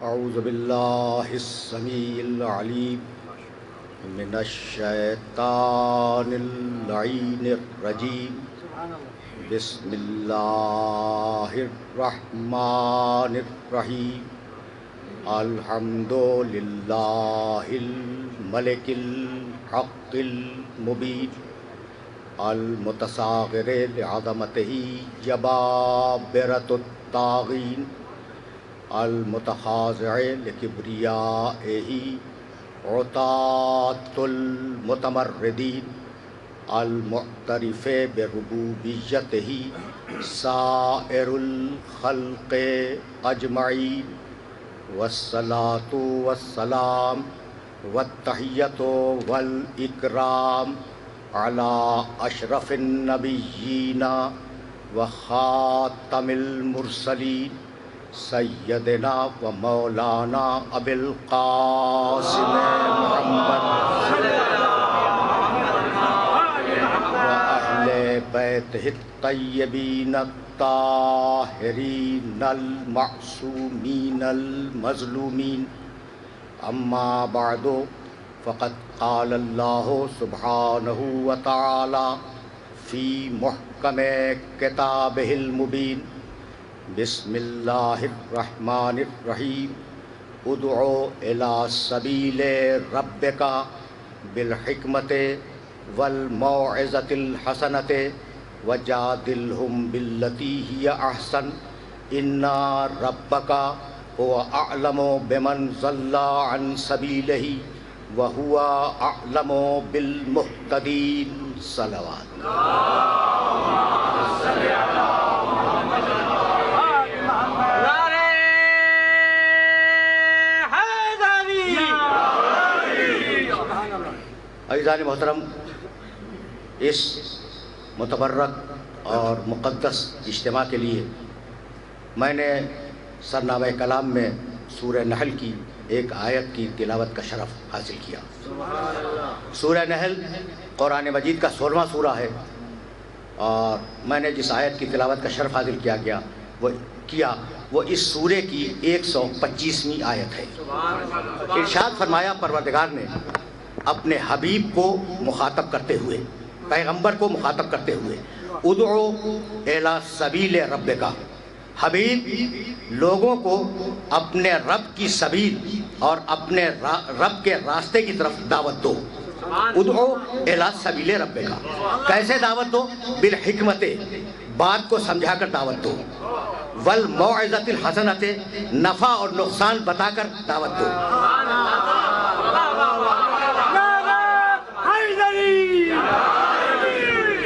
اعوذ باللہ السمیع العلیم من الشیطان اللعین الرجیم بسم اللہ الرحمن الرحیم الحمد للہ الملک الحق المبین المتصاغر لعظمتہ جبابرۃ الطاغین المتخاضع لکبریائہ عطاة المتمردین المعترف بربوبیتہ سائر الخلق اجمعین والصلاة والسلام والتحیۃ والاکرام علی اشرف النبیین وخاتم المرسلین سیدنا و مولانا ابی القاسم محمد و اہل بیتہ الطیبین الطاہرین المعصومین المظلومین اما بعد فقد قال اللہ سبحانہ وتعالی فی محکم کتابہ المبین بسم اللہ الرحمن الرحیم ادعو الی سبیل ربک بالحکمت والموعظۃ الحسنۃ وجادلہم باللتی ہی احسن ان ربک هو اعلم بمن ضل عن سبیلہ وهو اعلم بالمہتدین صلوات عزیزان محترم، اس متبرک اور مقدس اجتماع کے لیے میں نے سرنامہ کلام میں سورہ نحل کی ایک آیت کی تلاوت کا شرف حاصل کیا۔ سورہ نحل قرآن مجید کا 16واں سورہ ہے، اور میں نے جس آیت کی تلاوت کا شرف حاصل وہ اس سورے کی 125ویں آیت ہے۔ ارشاد فرمایا پروردگار نے اپنے حبیب کو مخاطب کرتے ہوئے، پیغمبر کو مخاطب کرتے ہوئے، ادعو الی سبیل ربک، حبیب لوگوں کو اپنے رب کی سبیل اور اپنے رب کے راستے کی طرف دعوت دو۔ ادعو الی سبیل ربک، کیسے دعوت دو؟ بالحکمت، بات کو سمجھا کر دعوت دو، والموعظۃ الحسنۃ، نفع اور نقصان بتا کر دعوت دو،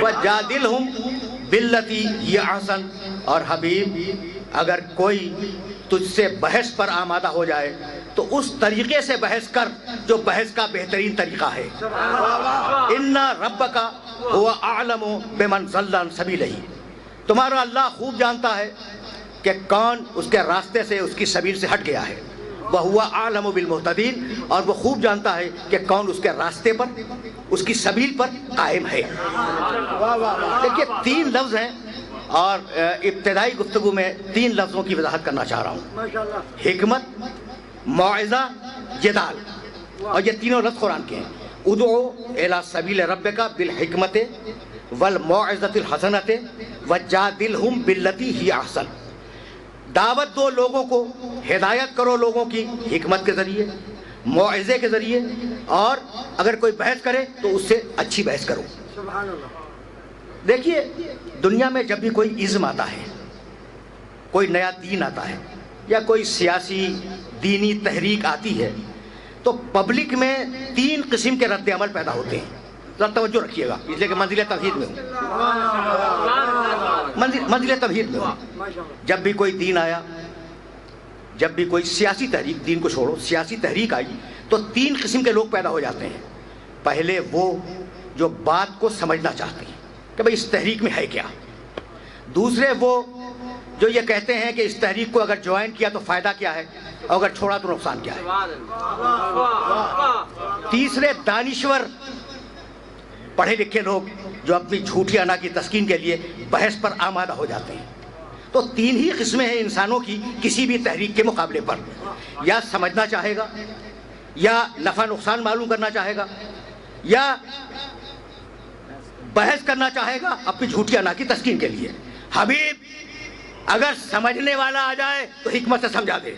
وجادلہم باللتی ہی احسن، اور حبیب اگر کوئی تجھ سے بحث پر آمادہ ہو جائے تو اس طریقے سے بحث کر جو بحث کا بہترین طریقہ ہے۔ ان ربک هو اعلم بمن ضل عن سبیلہ، تمہارا اللہ خوب جانتا ہے کہ کون اس کے راستے سے، اس کی سبیل سے ہٹ گیا ہے۔ وَهُوَ أَعْلَمُ بِالْمُهْتَدِينَ، اور وہ خوب جانتا ہے کہ کون اس کے راستے پر، اس کی سبیل پر قائم ہے۔ دیکھیے 3 لفظ ہیں، اور ابتدائی گفتگو میں 3 لفظوں کی وضاحت کرنا چاہ رہا ہوں: حکمت، موعظہ، جدال، اور یہ تینوں لفظ قرآن کے ہیں۔ ادعو الی سبیل ربک بالحکمت والموعظۃ الحسنۃ وجادلہم باللتی ہی احسن، دعوت دو لوگوں کو، ہدایت کرو لوگوں کی حکمت کے ذریعے، موعظے کے ذریعے، اور اگر کوئی بحث کرے تو اس سے اچھی بحث کرو۔ دیکھیے دنیا میں جب بھی کوئی ازم آتا ہے، کوئی نیا دین آتا ہے، یا کوئی سیاسی دینی تحریک آتی ہے، تو پبلک میں 3 قسم کے رد عمل پیدا ہوتے ہیں۔ ذرا توجہ رکھیے گا، اس لیے کہ منزل تمہید میں ہوں، منزل تمہید میں ہوں۔ جب بھی کوئی دین آیا، جب بھی کوئی سیاسی تحریک، دین کو چھوڑو، سیاسی تحریک آئی تو 3 قسم کے لوگ پیدا ہو جاتے ہیں۔ پہلے وہ جو بات کو سمجھنا چاہتے ہیں کہ بھئی اس تحریک میں ہے کیا۔ دوسرے وہ جو یہ کہتے ہیں کہ اس تحریک کو اگر جوائن کیا تو فائدہ کیا ہے، اور اگر چھوڑا تو نقصان کیا ہے۔ تیسرے دانشور پڑھے لکھے لوگ جو اپنی جھوٹی انا کی تسکین کے لیے بحث پر آمادہ ہو جاتے ہیں۔ تو تو تین ہی قسمیں ہیں انسانوں کی کسی بھی تحریک کے مقابلے پر، یا سمجھنا چاہے گا، یا نفع نقصان معلوم کرنا چاہے گا، یا بحث کرنا چاہے گا اپنی جھوٹی انا کی تسکین کے لیے۔ حبیب اگر سمجھنے والا آ جائے تو حکمت سے سمجھا دے،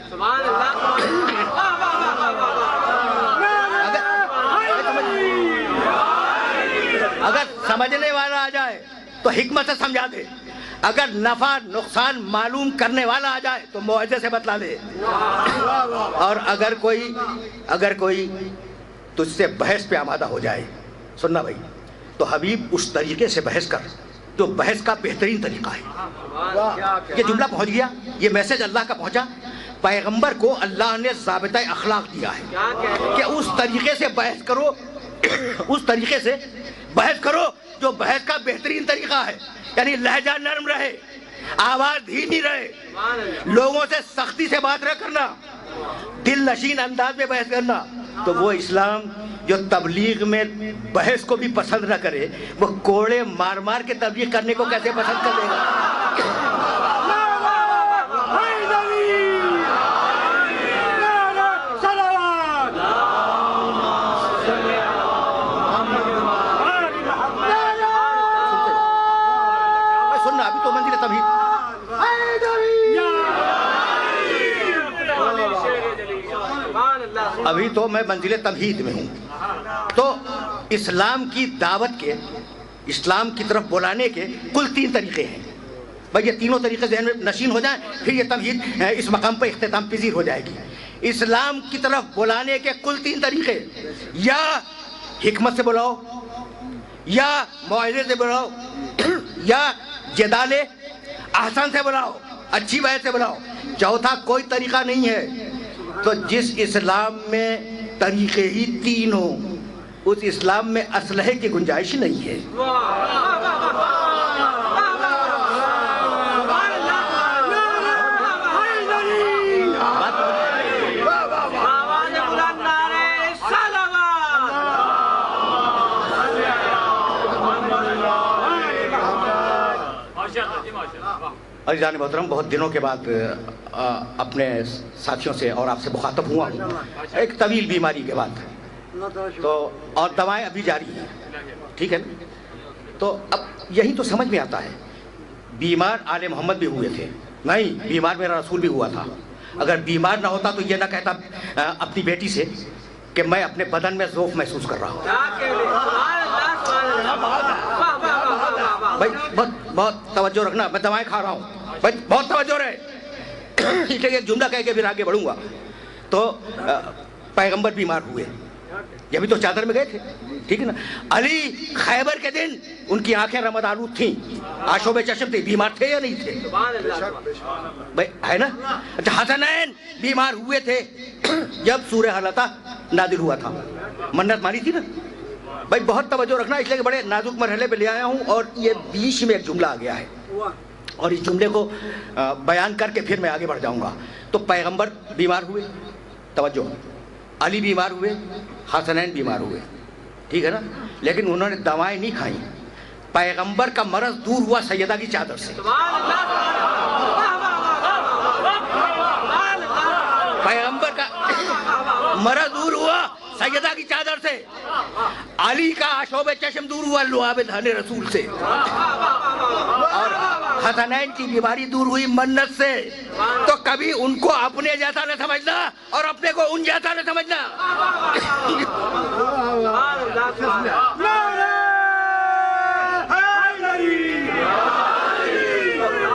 اگر سمجھنے والا آ جائے تو حکمت سے سمجھا دے، اگر نفع نقصان معلوم کرنے والا آ جائے تو موعظے سے بتلا دے، اور اگر کوئی تجھ سے بحث پہ آمادہ ہو جائے، سننا بھائی، تو حبیب اس طریقے سے بحث کر جو بحث کا بہترین طریقہ ہے۔ یہ جملہ پہنچ گیا، یہ میسج اللہ کا پہنچا۔ پیغمبر کو اللہ نے ضابطۂ اخلاق دیا ہے کہ اس طریقے سے بحث کرو، اس طریقے سے بحث کرو جو بحث کا بہترین طریقہ ہے، یعنی لہجہ نرم رہے، آواز دھیمی رہے، لوگوں سے سختی سے بات نہ کرنا، دل نشین انداز میں بحث کرنا۔ تو وہ اسلام جو تبلیغ میں بحث کو بھی پسند نہ کرے، وہ کوڑے مار مار کے تبلیغ کرنے کو کیسے پسند کر لے گا؟ سننا، ابھی تو منزل تمہید، ابھی تو میں منزل تمہید میں ہوں۔ تو اسلام کی دعوت کے، اسلام کی طرف بلانے کے کل تین طریقے ہیں۔ بھائی یہ تینوں طریقے ذہن میں نشین ہو جائیں، پھر یہ تمہید اس مقام پر اختتام پذیر ہو جائے گی۔ اسلام کی طرف بلانے کے کل تین طریقے، یا حکمت سے بلاؤ، یا موعظے سے بلاؤ، یا جدال احسن سے بلاؤ، اچھی بحث سے بلاؤ، چوتھا کوئی طریقہ نہیں ہے۔ تو جس اسلام میں طریقے ہی تین ہوں، اس اسلام میں اسلحے کی گنجائش نہیں ہے۔ عزیزان محترم، بہت دنوں کے بعد اپنے ساتھیوں سے اور آپ سے مخاطب ہوا ہوں، ایک طویل بیماری کے بعد، تو اور دوائیں ابھی جاری ہیں، ٹھیک ہے نا؟ تو اب یہی تو سمجھ میں آتا ہے، بیمار آل محمد بھی ہوئے تھے، نہیں بیمار میرا رسول بھی ہوا تھا۔ اگر بیمار نہ ہوتا تو یہ نہ کہتا اپنی بیٹی سے کہ میں اپنے بدن میں ذوف محسوس کر رہا ہوں۔ بھائی بہت توجہ رکھنا، میں دوائیں کھا رہا ہوں، بھائی بہت توجہ رہے، اس لیے ایک جملہ کہہ کے پھر آگے بڑھوں گا۔ تو پیغمبر بیمار ہوئے، یہ بھی تو چادر میں گئے تھے، ٹھیک ہے نا؟ علی خیبر کے دن ان کی آنکھیں رمد آلود تھیں، آشوب چشم تھی، بیمار تھے یا نہیں تھے؟ بھائی ہے نا؟ اچھا حسنین بیمار ہوئے تھے جب سورہ حلقہ نازل ہوا تھا، منت مانی تھی نا؟ بھائی بہت توجہ رکھنا، اس لیے کہ بڑے نازک مرحلے پہ لے آیا ہوں، اور یہ بیچ میں ایک جملہ آ گیا ہے، اور اس جملے کو بیان کر کے پھر میں آگے بڑھ جاؤں گا۔ تو پیغمبر بیمار ہوئے، توجہ، علی بیمار ہوئے، حسنین بیمار ہوئے، ٹھیک ہے نا؟ لیکن انہوں نے دوائیں نہیں کھائیں، پیغمبر کا مرض دور ہوا سیدہ کی چادر سے۔ پیغمبر کا مرض دور ہوا سیدہ کی چادر سے، علی کا آشوب چشم دور ہوا لعاب دہن رسول سے، اور حسنین کی بیماری دور ہوئی منت سے۔ تو کبھی ان کو اپنے جیسا نہ سمجھنا اور اپنے کو ان جیسا نہ سمجھنا۔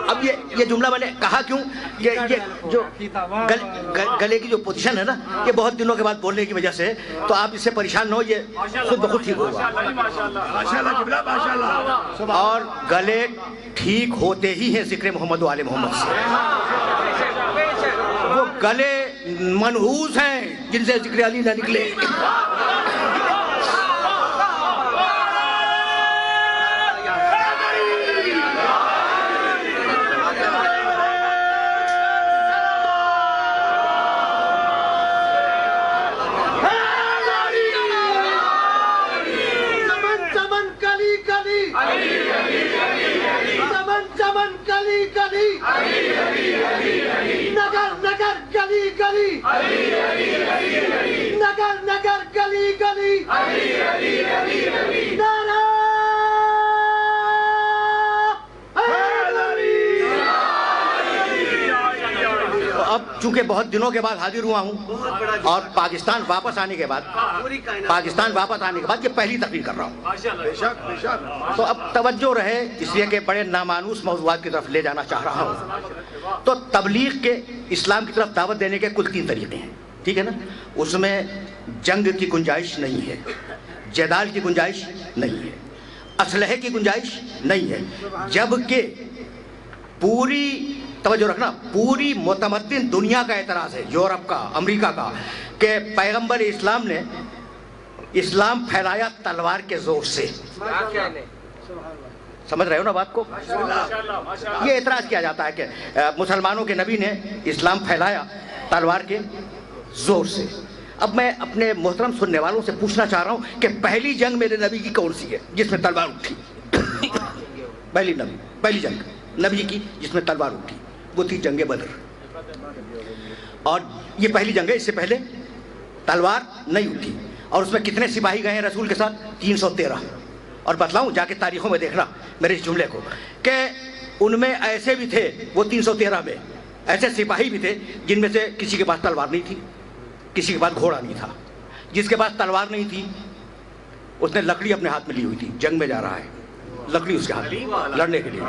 اب یہ جملہ میں نے کہا کیوں، یہ جو گلے کی جو پوزیشن ہے نا، یہ بہت دنوں کے بعد بولنے کی وجہ سے، تو آپ اس سے پریشان نہ ہو، یہ خود بخود ٹھیک ہوگا۔ اور گلے ٹھیک ہوتے ہی ہیں ذکر محمد و آل محمد سے، وہ گلے منحوس ہیں جن سے ذکر علی نہ نکلے۔ چمن کلی گلی نگر نگر گلی گلی نگر نگر گلی گلی نعرہ اب چونکہ بہت دنوں کے بعد حاضر ہوا ہوں اور پاکستان واپس آنے کے بعد یہ پہلی تقریر کر رہا ہوں، تو اب توجہ رہے اس لیے کہ بڑے نامانوس موضوعات کی طرف لے جانا چاہ رہا ہوں۔ تو تبلیغ کے اسلام کی طرف دعوت دینے کے کل 3 طریقے ہیں، ٹھیک ہے نا؟ اس میں جنگ کی گنجائش نہیں ہے، جدال کی گنجائش نہیں ہے، اسلحے کی گنجائش نہیں ہے، جبکہ پوری توجہ رکھنا پوری متمدن دنیا کا اعتراض ہے، یورپ کا، امریکہ کا، کہ پیغمبر اسلام نے اسلام پھیلایا تلوار کے زور سے۔ سمجھ رہے ہو نا بات کو؟ یہ اعتراض کیا جاتا ہے کہ مسلمانوں کے نبی نے اسلام پھیلایا تلوار کے زور سے۔ اب میں اپنے محترم سننے والوں سے پوچھنا چاہ رہا ہوں کہ پہلی جنگ میرے نبی کی کون سی ہے جس میں تلوار اٹھی؟ پہلی جنگ نبی کی جس میں تلوار اٹھی وہ تھی جنگ بدر، اور یہ پہلی جنگ ہے، اس سے پہلے تلوار نہیں اٹھی۔ اور اس میں کتنے سپاہی گئے ہیں رسول کے ساتھ؟ 313۔ اور بتلاؤں جا کے تاریخوں میں دیکھنا میرے اس جملے کو کہ ان میں ایسے بھی تھے، وہ 313 میں ایسے سپاہی بھی تھے جن میں سے کسی کے پاس تلوار نہیں تھی، کسی کے پاس گھوڑا نہیں تھا۔ جس کے پاس تلوار نہیں تھی اس نے لکڑی اپنے ہاتھ میں لی ہوئی تھی، جنگ میں جا رہا ہے، لکڑی اس کے ہاتھ میں لڑنے کے لیے۔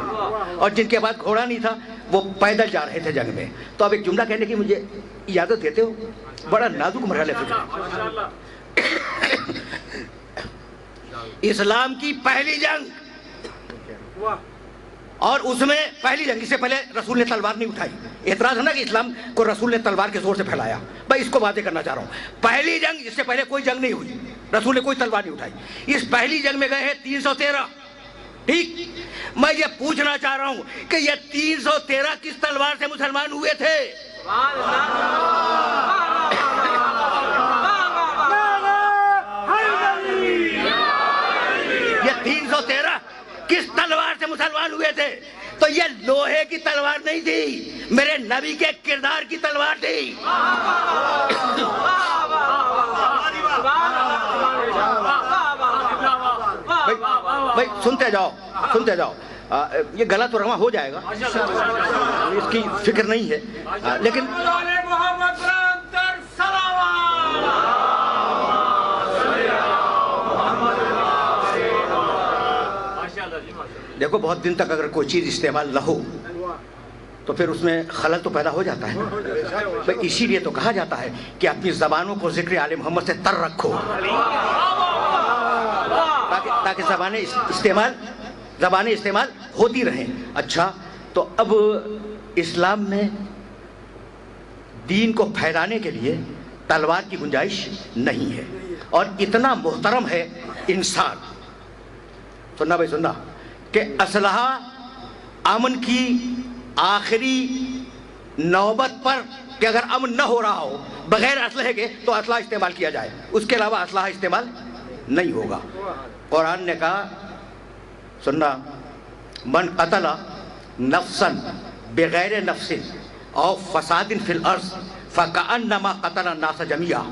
اور جن کے پاس گھوڑا نہیں تھا وہ پیدل جا رہے تھے جنگ میں۔ تو اب ایک جملہ کہنے کی مجھے اجازت دیتے ہو؟ بڑا نازک مرحلہ فکر ہے۔ اسلام کی پہلی جنگ، اور اس میں پہلی جنگ، اس سے پہلے رسول نے تلوار نہیں اٹھائی۔ اعتراض ہے نا کہ اسلام کو رسول نے تلوار کے زور سے پھیلایا، بھائی اس کو واضح کرنا چاہ رہا ہوں۔ پہلی جنگ، اس سے پہلے کوئی جنگ نہیں ہوئی، رسول نے کوئی تلوار نہیں اٹھائی۔ اس پہلی جنگ میں گئے ہیں 313، ٹھیک؟ میں یہ پوچھنا چاہ رہا ہوں کہ یہ 313 کس تلوار سے مسلمان ہوئے تھے؟ یہ 313 کس تلوار سے مسلمان ہوئے تھے؟ تو یہ لوہے کی تلوار نہیں تھی، میرے نبی کے کردار کی تلوار تھی۔ بھائی سنتے جاؤ یہ گلا تو رواں ہو جائے گا، اس کی فکر نہیں ہے، لیکن دیکھو بہت دن تک اگر کوئی چیز استعمال نہ ہو تو پھر اس میں خلل تو پیدا ہو جاتا ہے۔ اسی لیے تو کہا جاتا ہے کہ اپنی زبانوں کو ذکر آل محمد سے تر رکھو، تاکہ زبانیں استعمال ہوتی رہیں۔ اچھا، تو اب اسلام میں دین کو پھیلانے کے لیے تلوار کی گنجائش نہیں ہے، اور اتنا محترم ہے انسان، سننا بھائی سننا، کہ اسلحہ امن کی آخری نوبت پر، کہ اگر امن نہ ہو رہا ہو بغیر اسلحے کے تو اسلحہ استعمال کیا جائے، اس کے علاوہ اسلحہ استعمال نہیں ہوگا۔ قرآن نے کہا، سننا، من قتل نفسا بغیر نفس او فساد فی الارض فکأنما قتل الناس جميعا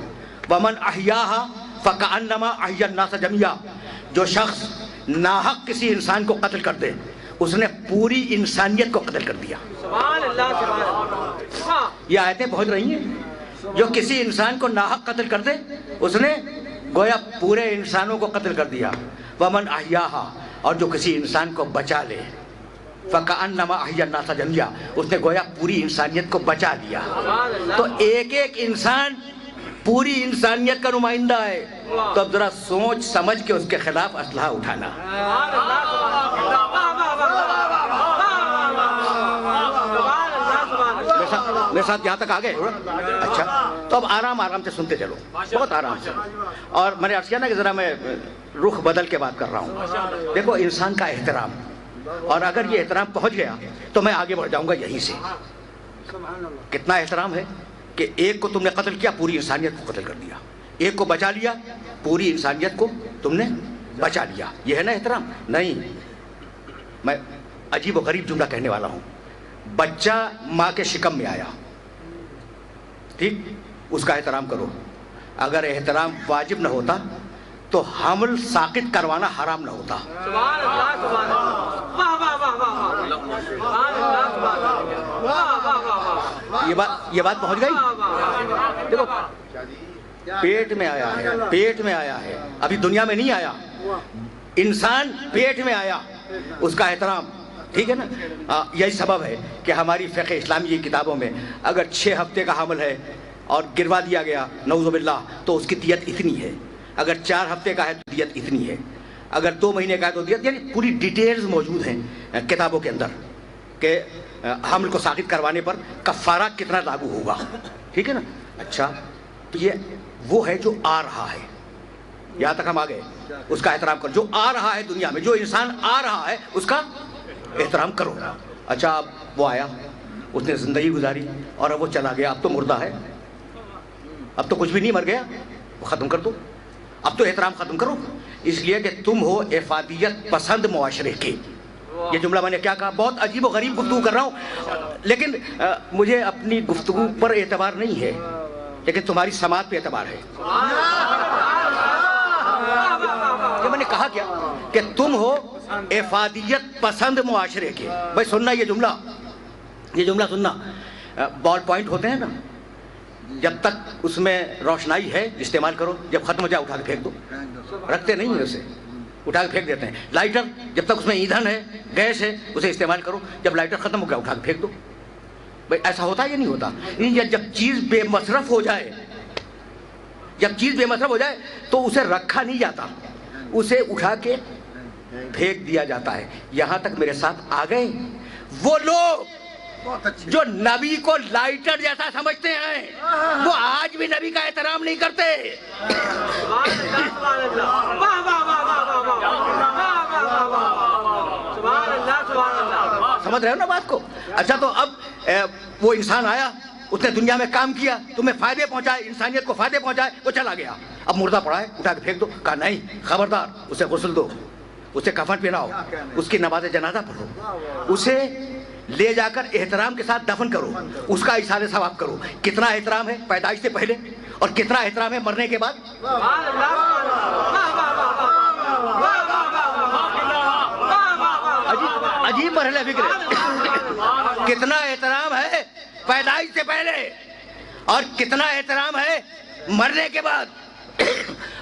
ومن احیاها فکأنما احیا الناس جميعا۔ جو شخص ناحق کسی انسان کو قتل کر دے اس نے پوری انسانیت کو قتل کر دیا۔ سبحان اللہ، سبحان اللہ۔ یہ آیتیں پہنچ رہی ہیں، جو کسی انسان کو ناحق قتل کر دے اس نے گویا پورے انسانوں کو قتل کر دیا۔ ومن احیاها، اور جو کسی انسان کو بچا لے، فکأنما احیا الناس جميعا، اس نے گویا پوری انسانیت کو بچا لیا۔ تو ایک ایک انسان پوری انسانیت کا نمائندہ ہے، تو اب ذرا سوچ سمجھ کے اس کے خلاف اسلحہ اٹھانا۔ میرے ساتھ یہاں تک آ گئے؟ اچھا، تو اب آرام سے سنتے چلو، بہت آرام سے۔ اور میں نے عرض کیا نا کہ ذرا میں رخ بدل کے بات کر رہا ہوں۔ دیکھو انسان کا احترام، اور اگر یہ احترام پہنچ گیا تو میں آگے بڑھ جاؤں گا یہیں سے۔ کتنا احترام ہے کہ ایک کو تم نے قتل کیا، پوری انسانیت کو قتل کر دیا، ایک کو بچا لیا، پوری انسانیت کو تم نے بچا لیا۔ یہ ہے نا احترام؟ نہیں، میں عجیب و غریب جملہ کہنے والا ہوں، بچہ ماں کے شکم میں آیا، ٹھیک، اس کا احترام کرو. اگر احترام واجب نہ ہوتا تو حمل ساقط کروانا حرام نہ ہوتا. سبحان اللہ سبحان اللہ. واہ واہ واہ واہ. سبحان اللہ سبحان اللہ. واہ واہ واہ. یہ بات پہنچ گئی. دیکھو پیٹ میں آیا ہے، پیٹ میں آیا ہے، ابھی دنیا میں نہیں آیا. انسان پیٹ میں آیا، اس کا احترام، ٹھیک ہے نا. یہی سبب ہے کہ ہماری فقہ اسلامی کی کتابوں میں اگر 6 ہفتے کا حمل ہے اور گروا دیا گیا نعوذ باللہ تو اس کی دیت اتنی ہے. اگر 4 ہفتے کا ہے تو دیت اتنی ہے. اگر 2 مہینے کا ہے تو دیت، یعنی پوری ڈیٹیلز موجود ہیں کتابوں کے اندر کہ حمل کو ساقط کروانے پر کفارہ کتنا لاگو ہوگا، ٹھیک ہے نا. اچھا، تو یہ وہ ہے جو آ رہا ہے. یہاں تک ہم آ گئے. اس کا احترام کرو. جو آ رہا ہے دنیا میں، جو انسان آ رہا ہے اس کا احترام کرو. اچھا، اب وہ آیا، اس نے زندگی گزاری اور اب وہ چلا گیا. اب تو مردہ ہے، اب تو کچھ بھی نہیں، مر گیا، وہ ختم کر دو. اب تو احترام ختم کرو، اس لیے کہ تم ہو افادیت پسند معاشرے کے. یہ جملہ میں نے کیا کہا؟ بہت عجیب و غریب گفتگو کر رہا ہوں، لیکن مجھے اپنی گفتگو پر اعتبار نہیں ہے، لیکن تمہاری سماعت پہ اعتبار ہے. یہ میں نے کہا کیا کہ تم ہو افادیت پسند معاشرے کے. بھائی سننا یہ جملہ سننا. بال پوائنٹ ہوتے ہیں نا، جب تک اس میں روشنائی ہے استعمال کرو، جب ختم ہو جائے اٹھا کے پھینک دو. رکھتے نہیں ہیں اسے، اٹھا کے پھینک دیتے ہیں. لائٹر، جب تک اس میں ایندھن ہے، گیس ہے، اسے استعمال کرو، جب لائٹر ختم ہو گیا اٹھا کے پھینک دو. بھائی ایسا ہوتا ہے یا نہیں ہوتا؟ جب چیز بے مصرف ہو جائے، جب چیز بے مصرف ہو جائے تو اسے رکھا نہیں جاتا، اسے اٹھا کے پھینک دیا جاتا ہے. یہاں تک میرے ساتھ آ گئے وہ لوگ جو نبی کو لائٹر جیسا سمجھتے ہیں، وہ آج بھی نبی کا احترام نہیں کرتے. سمجھ رہے ہو نا بات کو؟ اچھا، تو اب وہ انسان آیا، اس نے دنیا میں کام کیا، تمہیں فائدے پہنچائے، انسانیت کو فائدے پہنچائے، وہ چلا گیا. اب مردہ پڑا ہے، اٹھا کے پھینک دو. کہا نہیں، خبردار، اسے غسل دو، اسے کفن پہناؤ، اس کی نماز جنازہ پڑھو، اسے لے جا کر احترام کے ساتھ دفن کرو، اس کا ایصال ثواب کرو. کتنا احترام ہے پیدائش سے پہلے اور کتنا احترام ہے مرنے کے بعد. عجیب مرحلہ فکر ہے. کتنا احترام ہے پیدائش سے پہلے اور کتنا احترام ہے مرنے کے بعد.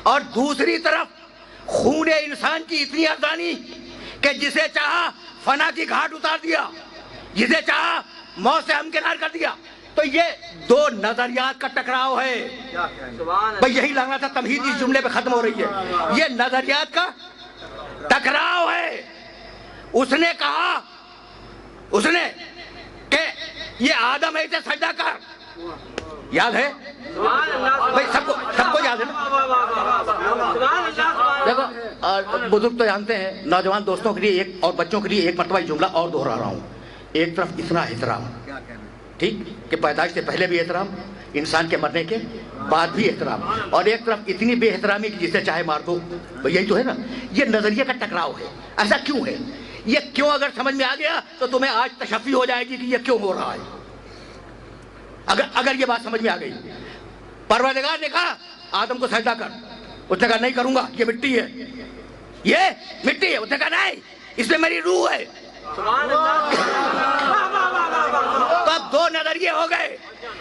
اور دوسری طرف خون انسان کی اتنی ارزانی کہ جسے چاہا فنا کی گھاٹ اتار دیا، جسے چاہا موت سے ہمکنار کر دیا. تو یہ 2 نظریات کا ٹکراؤ ہے. بھئی یہی لگنا تھا، تمہید اس جملے پہ ختم ہو رہی ہے. یہ نظریات کا ٹکراؤ ہے. اس نے کہا، اس نے کہ یہ آدم ہے، اسے سجدہ کر. یاد ہے بھئی؟ سب کو یاد ہے نا؟ دیکھو بزرگ تو جانتے ہیں، نوجوان دوستوں کے لیے اور بچوں کے لیے ایک مرتبہ جملہ اور دہرا رہا ہوں. ایک طرف اتنا احترام، ٹھیک، کہ پیدائش سے پہلے بھی احترام، انسان کے مرنے کے بعد بھی احترام، اور ایک طرف اتنی بے احترامی کہ جسے چاہے مار دو. یہی تو ہے نا. یہ نظریے کا ٹکراؤ ہے. ایسا کیوں ہے؟ یہ کیوں اگر سمجھ میں آ گیا تو تمہیں آج تشفی ہو جائے گی کہ یہ کیوں ہو رہا ہے. اگر یہ بات سمجھ میں آ گئی، پروردگار نے کہا آدم کو سجدہ کر، اس نے کہا نہیں کروں گا، یہ مٹی ہے، یہ مٹی ہے. اس نے کہا نہیں، اس میں میری روح ہے. تو اب 2 نظریے ہو گئے.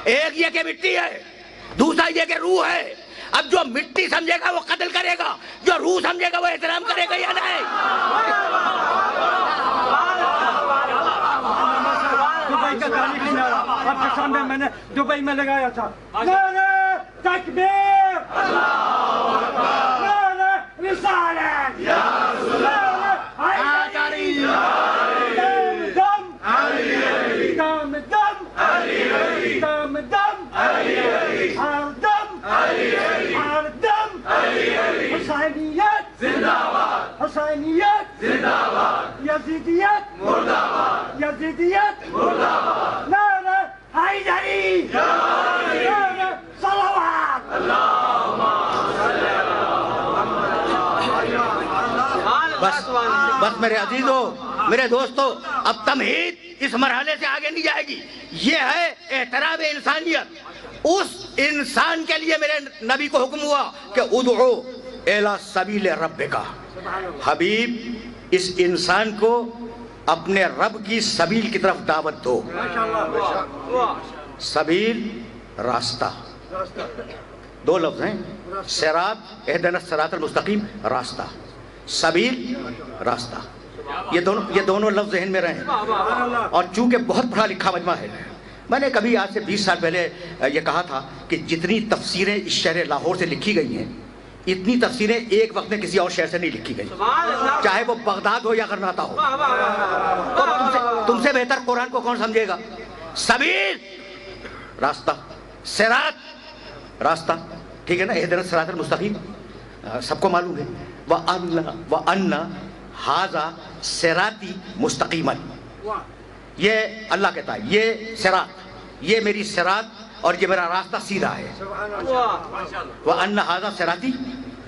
ایک یہ کہ مٹی ہے، دوسرا یہ کہ روح ہے. اب جو مٹی سمجھے گا وہ قتل کرے گا، جو روح سمجھے گا وہ احترام کرے گا یا نہیں؟ دبئی کا تاریخ کنارہ آپ کے سامنے میں نے دبئی میں لگایا تھا. نعرہ تکبیر، نعرہ رسالت، نعرہ حیدری، دم دم، دم دم، دم دم، ہر دم، ہر دم. حسینیت زندہ باد، حسینیت زندہ باد، یزیدیت مردہ باد، یزیدیت مردہ باد. نعرہ حیدری، نعرہ صلوات. بس میرے عزیزوں، میرے دوستوں، اب تمہید اس مرحلے سے آگے نہیں جائے گی. یہ ہے احترام انسانیت. اس انسان کے لیے میرے نبی کو حکم ہوا کہ ادعو الی سبیل ربک. حبیب اس انسان کو اپنے رب کی سبیل کی طرف دعوت دو. سبیل راستہ، دو لفظ ہیں. صراط اہدنا الصراط المستقیم، راستہ. سبیل راستہ، یہ دونوں لفظ ذہن میں رہیں. اور چونکہ بہت پڑھا لکھا مجمع ہے، میں نے کبھی آج سے 20 سال پہلے یہ کہا تھا کہ جتنی تفسیریں اس شہر لاہور سے لکھی گئی ہیں اتنی تفسیریں ایک وقت میں کسی اور شہر سے نہیں لکھی گئی، چاہے وہ بغداد ہو یا غرناطہ ہو. تو تم سے بہتر قرآن کو کون سمجھے گا؟ سبیل راستہ، صراط راستہ، ٹھیک ہے نا. اہدنا الصراط المستقیم سب کو معلوم ہے. وَأَنَّ هَذَا صِرَاطِي مُسْتَقِيمًا، یہ اللہ کہتا ہے یہ صراط، یہ میری صراط اور یہ میرا راستہ سیدھا ہے. وَأَنَّ هَذَا صِرَاطِي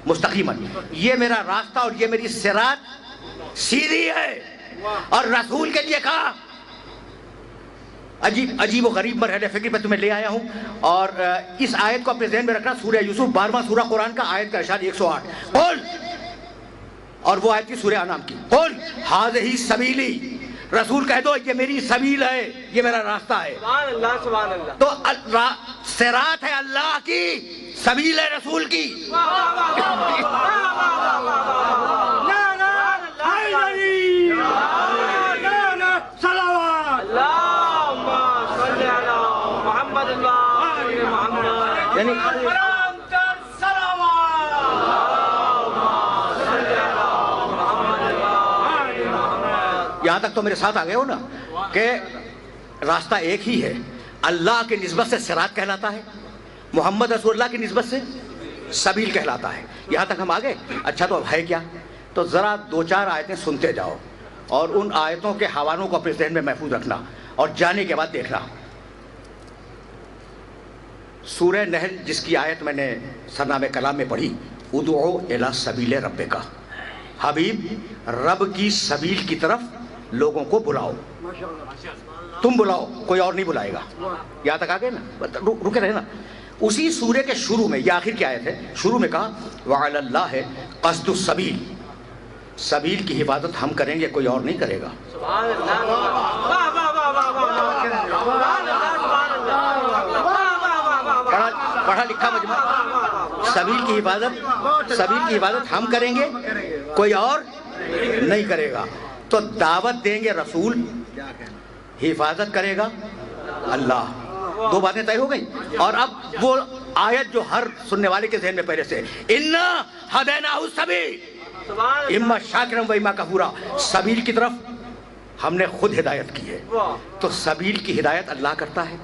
مُسْتَقِيمًا، یہ میرا راستہ اور یہ میری صراط سیدھی ہے. اور رسول کے لیے کہا. عجیب و غریب مرحلے فکری پہ تمہیں لے آیا ہوں. اور اس آیت کو اپنے ذہن میں رکھنا. سورہ یوسف 12واں سورہ قرآن کا، آیت کا ارشاد 108. قل، اور وہ آیت کی سورہ انعام کی. قل ھذہ سبیلی، رسول کہہ دو یہ میری سبیل ہے، یہ میرا راستہ ہے. سبحان اللہ سبحان اللہ. تو صراط ہے اللہ کی، سبیل ہے رسول کی. یعنی یہاں تک تو میرے ساتھ آ گئے ہو نا کہ راستہ ایک ہی ہے. اللہ کی نسبت سے صراط کہلاتا ہے، محمد رسول اللہ کی نسبت سے سبیل کہلاتا ہے. یہاں تک ہم آ گئے. اچھا تو اب ہے کیا؟ تو ذرا 2-4 آیتیں سنتے جاؤ اور ان آیتوں کے حوالوں کو اپنے ذہن میں محفوظ رکھنا اور جانے کے بعد دیکھنا. سورہ نحل جس کی آیت میں نے سرنامہ کلام میں پڑھی، ادعو الی سبیل ربک، حبیب رب کی سبیل کی طرف لوگوں کو بلاؤ. تم بلاؤ، کوئی اور نہیں بلائے گا. یہاں تک آ گئے نا، رکے رہے نا. اسی سورے کے شروع میں، یہ آخر کی آیت ہے، شروع میں کہا وعلی اللہ قصد السبیل، سبیل کی حفاظت ہم کریں گے، کوئی اور نہیں کرے گا. پڑھا لکھا مجمع. سبیل کی حفاظت ہم کریں گے، کوئی اور نہیں کرے گا. تو دعوت دیں گے رسول، حفاظت کرے گا اللہ. 2 باتیں طے ہو گئی. اور اب وہ آیت جو ہر سننے والے کے ذہن میں پہلے سے، انا ہدیناہ السبیل اما شاکرا و اما کفورا، سبیل کی طرف ہم نے خود ہدایت کی ہے. تو سبیل کی ہدایت اللہ کرتا ہے،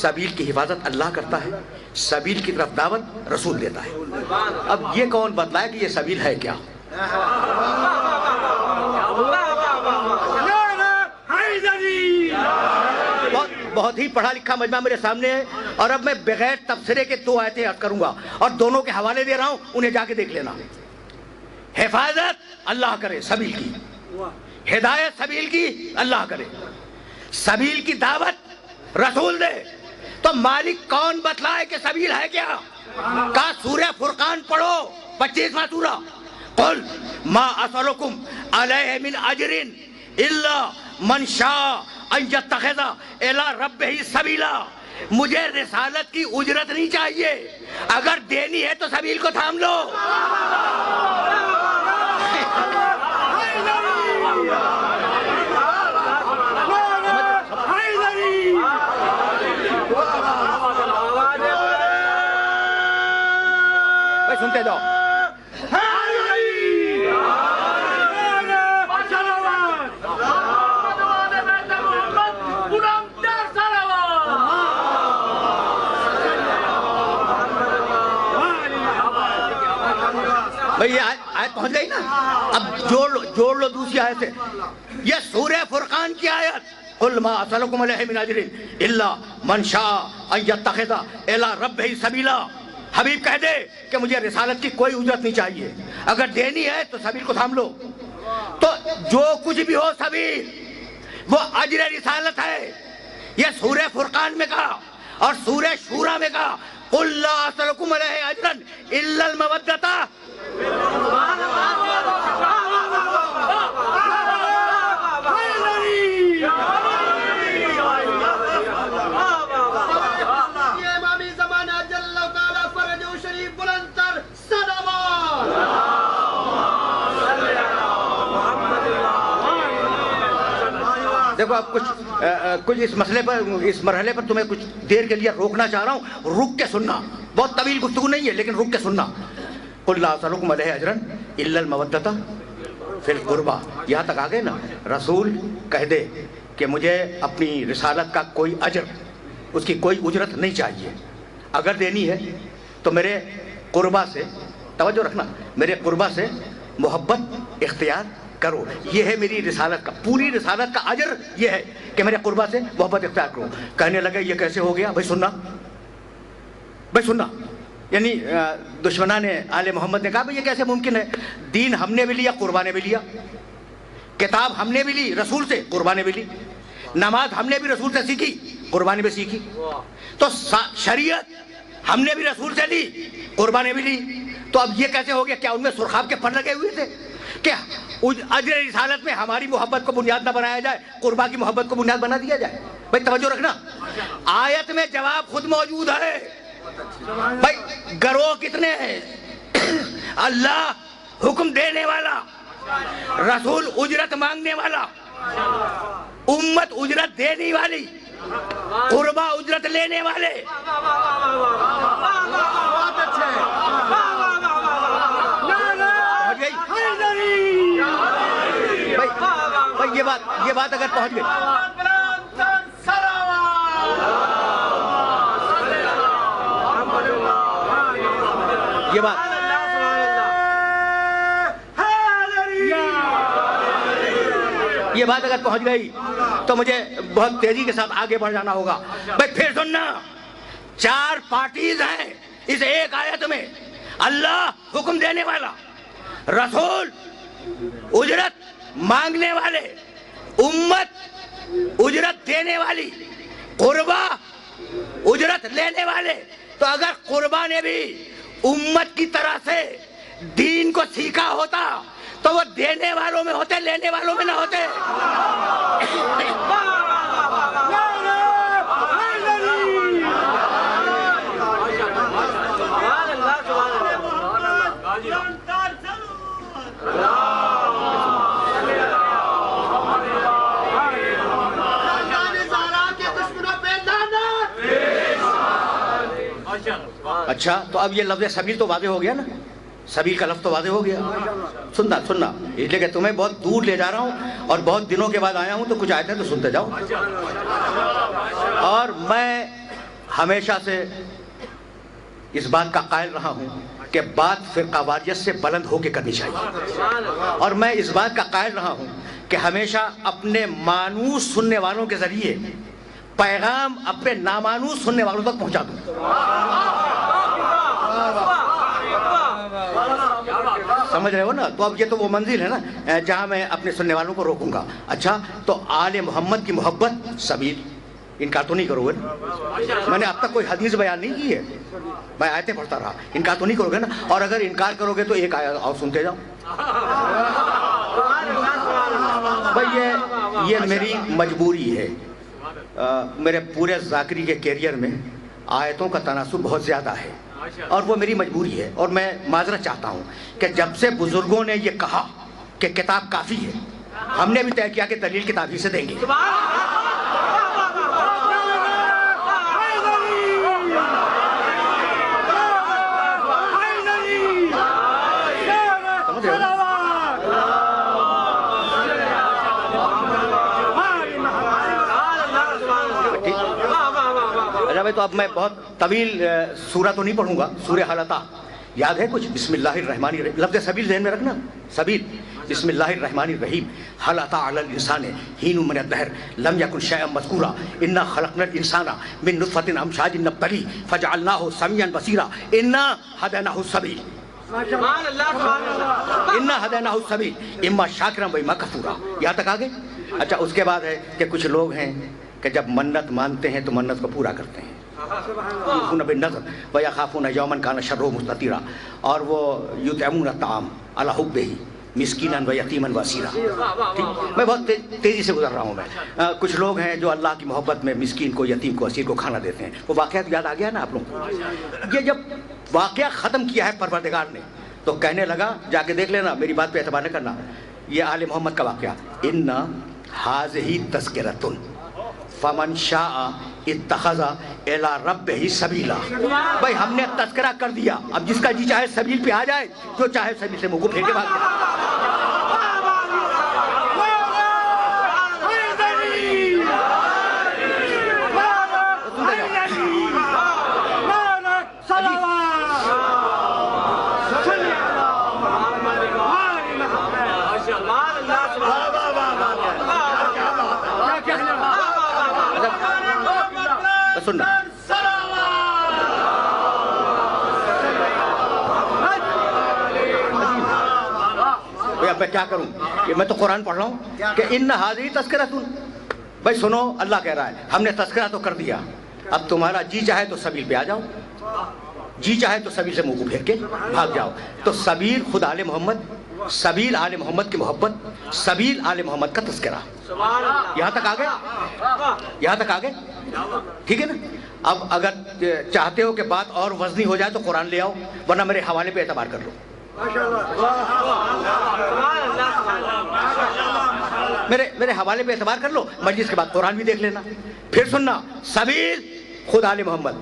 سبیل کی حفاظت اللہ کرتا ہے، سبیل کی طرف دعوت رسول دیتا ہے. اب یہ کون بتلائے کہ یہ سبیل ہے کیا؟ بہت ہی پڑھا لکھا مجمع میرے سامنے ہے. اور اب میں بغیر تبصرے کے 2 آیتیں عرض کروں گا اور دونوں کے حوالے دے رہا ہوں، انہیں جا کے دیکھ لینا. حفاظت اللہ کرے سبیل کی، ہدایت سبیل کی اللہ کرے، سبیل کی دعوت رسول دے. تو مالک کون بتلائے کہ سبیل ہے کیا؟ کہا سورہ فرقان پڑھو، 25واں سورہ. قل ما اسألکم علیہ من اجر الا من شاء ان یتخذ الی ربہ سبیلا. مجھے رسالت کی اجرت نہیں چاہیے، اگر دینی ہے تو سبیل کو تھام لو. سنتے جاؤ. بھئی یہ آیت پہنچ گئی نا. اب جوڑ لو دوسری آیت سے. یہ سورہ فرقان کی آیت، قل ما اسألکم علیہ من اجر الا من شاء ان یتخذ الی ربہ سبیلا. حبیب کہہ دے کہ مجھے رسالت کی کوئی اجرت نہیں چاہیے، اگر دینی ہے تو سبیل کو تھام لو. تو جو کچھ بھی ہو سبیل، وہ اجر رسالت ہے. یہ سورہ فرقان میں کہا اور سورہ شورى میں کہا قل لا اسألكم علیہ اجرا الا المودۃ. امامی زمانہ جل تعالی فرج و شریف بلند تر صلوات. دیکھو اب کچھ اس مسئلے پر اس مرحلے پر تمہیں کچھ دیر کے لیے روکنا چاہ رہا ہوں. رک کے سننا, بہت طویل گفتگو نہیں ہے لیکن رک کے سننا. قل لا اسألكم علیہ اجرا الا المودۃ فی القربى. یہاں تک آ گئے نا. رسول کہہ دے کہ مجھے اپنی رسالت کا کوئی اجر, اس کی کوئی اجرت نہیں چاہیے. اگر دینی ہے تو میرے قربا سے, توجہ رکھنا, میرے قربا سے محبت اختیار کرو. یہ ہے میری رسالت کا, پوری رسالت کا اجر یہ ہے کہ میرے قربا سے محبت اختیار کرو. کہنے لگے یہ کیسے ہو گیا؟ بھائی سننا. یعنی دشمنان آل محمد نے کہا بھائی یہ کیسے ممکن ہے؟ دین ہم نے بھی لیا, قربا نے بھی لیا. کتاب ہم نے بھی لی رسول سے, قربا نے بھی لی. نماز ہم نے بھی رسول سے سیکھی, قربا نے بھی سیکھی. تو شریعت ہم نے بھی رسول سے لی, قربا نے بھی لی. تو اب یہ کیسے ہو گیا؟ کیا ان میں سرخاب کے پھر لگے ہوئے تھے کہ اجر رسالت میں ہماری محبت کو بنیاد نہ بنایا جائے, قربا کی محبت کو بنیاد بنا دیا جائے؟ بھائی توجہ رکھنا, آیت میں جواب خود موجود ہے. بھائی گروہ کتنے ہیں؟ اللہ حکم دینے والا, رسول اجرت مانگنے والا, امت اجرت دینے والی, قربا اجرت لینے والے. بہت اچھے. بھائی یہ بات اگر پہنچ گئی, یہ بات اگر پہنچ گئی تو مجھے بہت تیزی کے ساتھ آگے بڑھ جانا ہوگا. بھائی پھر سننا, 4 پارٹیز ہیں اس ایک آیت میں. اللہ حکم دینے والا, رسول اجرت مانگنے والے, امت اجرت دینے والی, قربا اجرت لینے والے. تو اگر قربا نے بھی امت کی طرح سے دین کو سیکھا ہوتا تو وہ دینے والوں میں ہوتے, لینے والوں میں نہ ہوتے. اچھا تو اب یہ لفظ سبیل تو واضح ہو گیا نا, سبیل کا لفظ تو واضح ہو گیا. سننا, اس لیے کہ تمہیں بہت دور لے جا رہا ہوں اور بہت دنوں کے بعد آیا ہوں, تو کچھ آیتیں تو سنتے جاؤ. اور میں ہمیشہ سے اس بات کا قائل رہا ہوں کہ بات فرقہ واریت سے بلند ہو کے کرنی چاہیے. اور میں اس بات کا قائل رہا ہوں کہ ہمیشہ اپنے مانوس سننے والوں کے ذریعے پیغام اپنے نامانوس سننے والوں تک پہنچا دوں. سمجھ رہے ہو نا؟ تو اب یہ تو وہ منزل ہے نا جہاں میں اپنے سننے والوں کو روکوں گا. اچھا تو آل محمد کی محبت سبیل, انکار تو نہیں کرو گے نا؟ میں نے اب تک کوئی حدیث بیان نہیں کی ہے, میں آیتیں پڑھتا رہا. انکار تو نہیں کرو گے نا؟ اور اگر انکار کرو گے تو ایک آیت اور سنتے جاؤ. بھائی یہ میری مجبوری ہے. میرے پورے ذاکری کے کیریئر میں آیتوں کا تناسب بہت زیادہ ہے اور وہ میری مجبوری ہے. اور میں معذرت چاہتا ہوں کہ جب سے بزرگوں نے یہ کہا کہ کتاب کافی ہے, ہم نے بھی طے کیا کہ دلیل کتاب ہی سے دیں گے. تو اب میں بہت طویل سورہ تو نہیں پڑھوں گا. سورہ حلقہ یاد ہے کچھ؟ بسم اللہ الرحمن الرحیم, لفظ سبیل ذہن میں رکھنا, سبیل. بسم اللہ الرحمن الرحیم. هل اتى على الانسان حين من الدهر لم يكن شيئا مذكورا انا خلقنا الانسان من نطفة امشاج نبتليه فجعلناه سميعا بصيرا انا هديناه السبيل. انا هديناه السبيل اما شاكرا واما كفورا. یہاں تک آگے اچھا اس کے بعد ہے کہ کچھ لوگ ہیں کہ جب منت مانتے ہیں تو منت کو پورا کرتے ہیں، یوفون بالنذر ویخافون یوما کان شرہ مستطیرا، اور وہ یطعمون الطعام علی حبہ مسکینا و یتیما و اسیرا۔ میں بہت تیزی سے گزر رہا ہوں میں۔ کچھ لوگ ہیں جو اللہ کی محبت میں مسکین کو، یتیم کو، اسیر کو کھانا دیتے ہیں۔ وہ واقعہ یاد آ گیا نا آپ لوگوں کو؟ یہ جب واقعہ ختم کیا ہے پروردگار نے تو کہنے لگا، جا کے دیکھ لینا، میری بات پہ اعتبار نہ کرنا، یہ آل محمد کا واقعہ، ان ھذہ تذکرۃ فمن شاء اتخذ الی ربہ سبیلا۔ بھائی ہم نے تذکرہ کر دیا، اب جس کا جی چاہے سبیل پہ آ جائے، جو چاہے سبیل سے منہ کو پھینکے بھاگ جائے۔ سننا اب میں کیا کروں، میں تو قرآن پڑھ رہا ہوں کہ ان ھذہ تذکرۃ۔ بھائی سنو، اللہ کہہ رہا ہے ہم نے تذکرہ تو کر دیا، اب تمہارا جی چاہے تو سبیل پہ آ جاؤ، جی چاہے تو سبیل سے منہ کو پھیر کے بھاگ جاؤ۔ تو سبیل خود آل محمد، سبیل آل محمد کی محبت، سبیل آل محمد کا تذکرہ۔ یہاں تک آگے، یہاں تک آگے، ٹھیک ہے نا؟ اب اگر چاہتے ہو کہ بات اور وزنی ہو جائے تو قرآن لے آؤ، ورنہ میرے حوالے پہ اعتبار کر لو۔ میرے حوالے پہ اعتبار کر لو، مجلس کے بعد قرآن بھی دیکھ لینا۔ پھر سننا، سبیل خود آل محمد،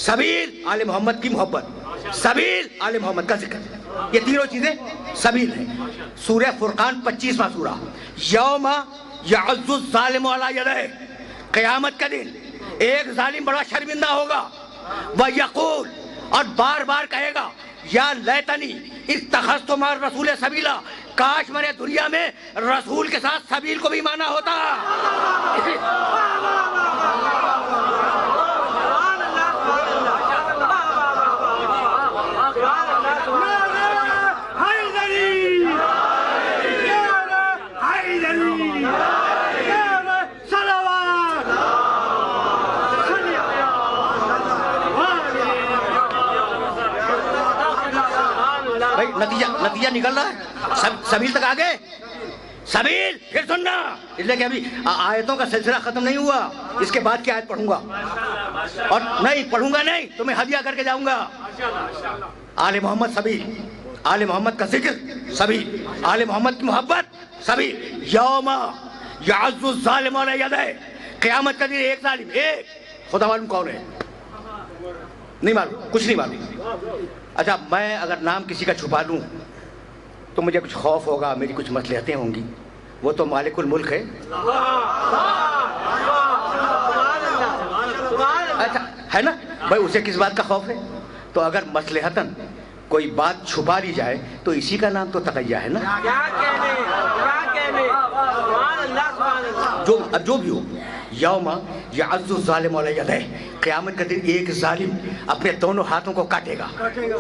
سبیل آل محمد کی محبت، سبیل آل محمد کا ذکر، یہ تینوں چیزیں سبیل ہیں۔ سورہ فرقان 25واں سورہ، یوم یعض الظالم علی یدہ، قیامت کا دن ایک ظالم بڑا شرمندہ ہوگا، وَيَقُولُ، اور بار بار کہے گا، یا لیتنی اتخذت مع الرسول سبیلا، کاش میں نے دنیا میں رسول کے ساتھ سبیل کو بھی مانا ہوتا۔ نتیجہ نکل رہا ہے، سبیل تک آگے، سبیل۔ پھر سننا، اس لیے کہ ابھی آیتوں کا سلسلہ ختم نہیں ہوا، اس کے بعد کی آیت پڑھوں گا، اور نہیں پڑھوں گا نہیں تو میں ہدیہ کر کے جاؤں گا۔ آل محمد سبیل، آل محمد کا ذکر سبیل، آل محمد کی محبت سبیل۔ یوم یعض الظالم علی یدہ، قیامت کا دن ایک ظالم، ایک، خدا معلوم کون ہے، نہیں معلوم، کچھ نہیں معلوم۔ اچھا میں اگر نام کسی کا چھپا لوں تو مجھے کچھ خوف ہوگا، میری کچھ مصلحتیں ہوں گی، وہ تو مالک الملک ہے۔ اچھا ہے نا بھائی، اسے کس بات کا خوف ہے؟ تو اگر مصلحتاً کوئی بات چھپا لی جائے تو اسی کا نام تو تقیہ ہے نا۔ جو بھی ہو، یوم یعض الظالم علی یدہ، قیامت کا دن ایک ظالم اپنے دونوں ہاتھوں کو کاٹے گا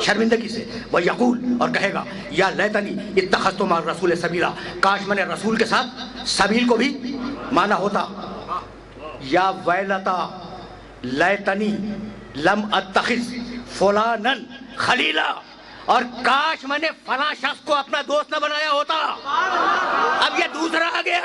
شرمندگی سے، وَيَقُولُ، اور کہے گا، یا لیتنی اتخذت مع الرسول سبیلا، کاش میں نے رسول کے ساتھ سبیل کو بھی مانا ہوتا۔ یا ویلتا لیتنی لم اتخذ فلانا خلیلا، اور کاش میں نے فلاں شخص کو اپنا دوست نہ بنایا ہوتا۔ اب یہ دوسرا آ گیا۔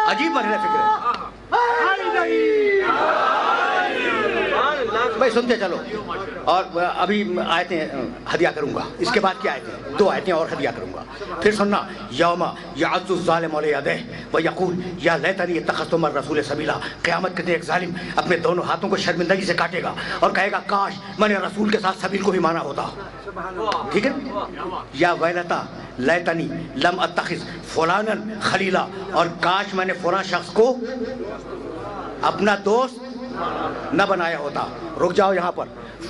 عجیب مرحلہ فکر ہے بھائی، سنتے چلو۔ اور ابھی آیتیں ہدیہ کروں گا، اس کے بعد کیا آیتیں، دو آیتیں اور ہدیہ کروں گا۔ پھر سننا، یوم یعض الظالم علی یدہ ویقول یا لیتنی اتخذت مع الرسول سبیلا، قیامت کے دن ایک ظالم اپنے دونوں ہاتھوں کو شرمندگی سے کاٹے گا اور کہے گا، کاش میں نے رسول کے ساتھ سبیل کو بھی مانا ہوتا۔ ٹھیک ہے، یا ویلتا لیتنی لم اتخذ فلانا خلیلا، اور کاش میں نے فلاں شخص کو اپنا دوست نہ بنایا ہوتا. رک جاؤ یہاں پر.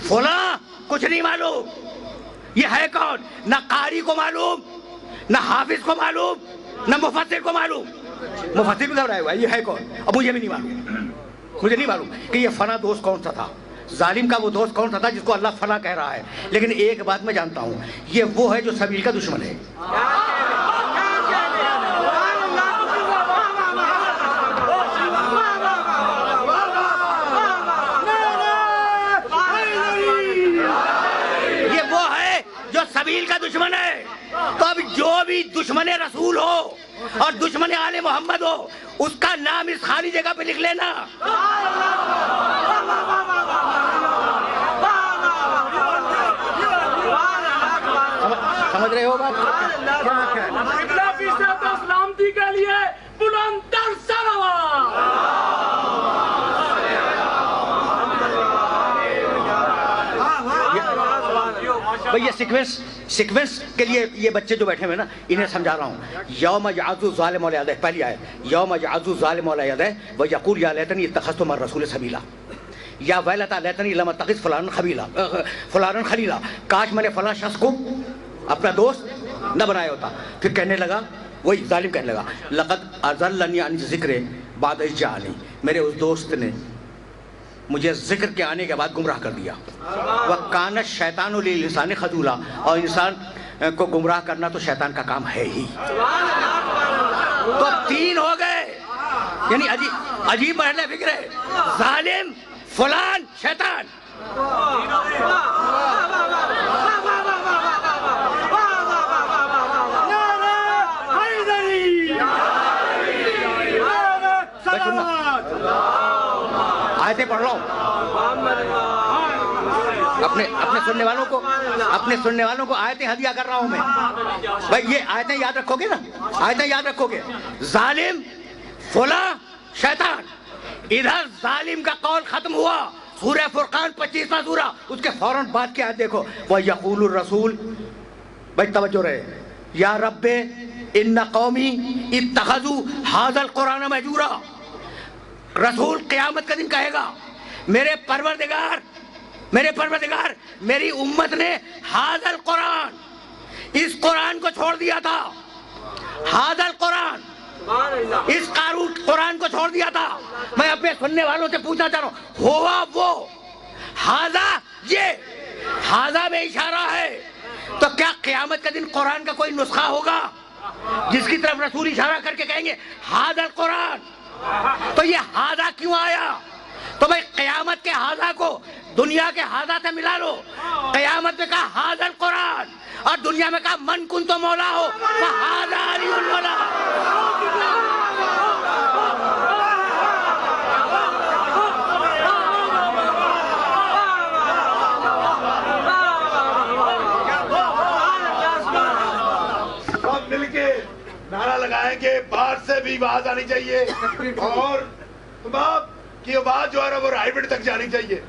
فلاں کچھ نہیں معلوم. یہ ہے کون؟ نہ قاری کو معلوم، نہ حافظ کو معلوم، نہ مفسر کو معلوم. مفسر بھی گھبرایا ہوا ہے، یہ ہے کون؟ اب مجھے بھی نہیں معلوم. مجھے نہیں معلوم کہ یہ فلاں دوست کون سا تھا. ظالم کا وہ دوست کون سا تھا جس کو اللہ فلاں کہہ رہا ہے. لیکن ایک بات میں جانتا ہوں، یہ وہ ہے جو سبیل کا دشمن ہے. یہ وہ ہے جو سبیل کا دشمن ہے. تو اب جو بھی دشمن رسول ہو اور دشمن آل محمد ہو، اس کا نام اس خالی جگہ پہ لکھ لینا. سمجھ رہے ہو بات؟ سلامتی کے لیے بلند تر صلوات. یہ سیکوینس کے لیے یہ بچے جو بیٹھے ہوئے نا، انہیں سمجھا رہا ہوں. یوم یعض الظالم علی یدیہ، پہلی آیت. یوم یعض الظالم علی یدیہ ویقول یا لیتنی اتخذت مع الرسول سبیلا، یا ویلتا لیتنی لم اتخذ فلانا خلیلا، کاش میں نے فلاں شخص کو اپنا دوست نہ بنایا ہوتا. پھر کہنے لگا، وہی ظالم کہنے لگا، لقد اضلنی عن ذکر بعد اذ جاءنی، میرے اس دوست نے مجھے ذکر کے آنے کے بعد گمراہ کر دیا. وَكَانَ الشَّيْطَانُ لِلْإِنسَانِ خَذُولًا، اور انسان کو گمراہ کرنا تو شیطان کا کام ہے ہی. تو اب تین ہو گئے، یعنی عجیب محل فکر ہے. ظالم، فلان، شیطان. آیتیں پڑھ رہا ہوں اپنے سننے والوں کو آیتیں ہدیہ کر رہا ہوں میں. بھائی یہ آیتیں یاد رکھو گے نا، آیتیں یاد رکھو گے. ظالم، فلاں، شیطان. ادھر ظالم کا قول ختم ہوا، سورہ فرقان 25واں سورہ، اس کے فوراً بعد کی آیت دیکھو. وَيَقُولُ الرَّسُولُ، بھائی توجہ رہے، یا رب ان قومی اتخذوا ھذا القرآن مہجورا. رسول قیامت کا دن کہے گا، میرے پروردگار میری امت نے ھذا القرآن، اس قرآن کو چھوڑ دیا تھا. ھذا القرآن، اس قرآن کو چھوڑ دیا تھا. میں اپنے سننے والوں سے پوچھنا چاہ رہا ہوں، ہوا وہ ھذا، یہ ھذا میں اشارہ ہے، تو کیا قیامت کا دن قرآن کا کوئی نسخہ ہوگا جس کی طرف رسول اشارہ کر کے کہیں گے ھذا القرآن؟ تو یہ ھذا کیوں آیا؟ تو بھائی قیامت کے ھذا کو دنیا کے ھذا سے ملا لو. قیامت میں کہا ھذا القرآن، اور دنیا میں کہا من کنت مولا ہو فھذا علی المولا. سب مل کے نعرہ لگائیں گے، باہر سے بھی آواز آنی چاہیے، اور باپ کی آواز جو ہے وہ رائبٹ تک جانی چاہیے.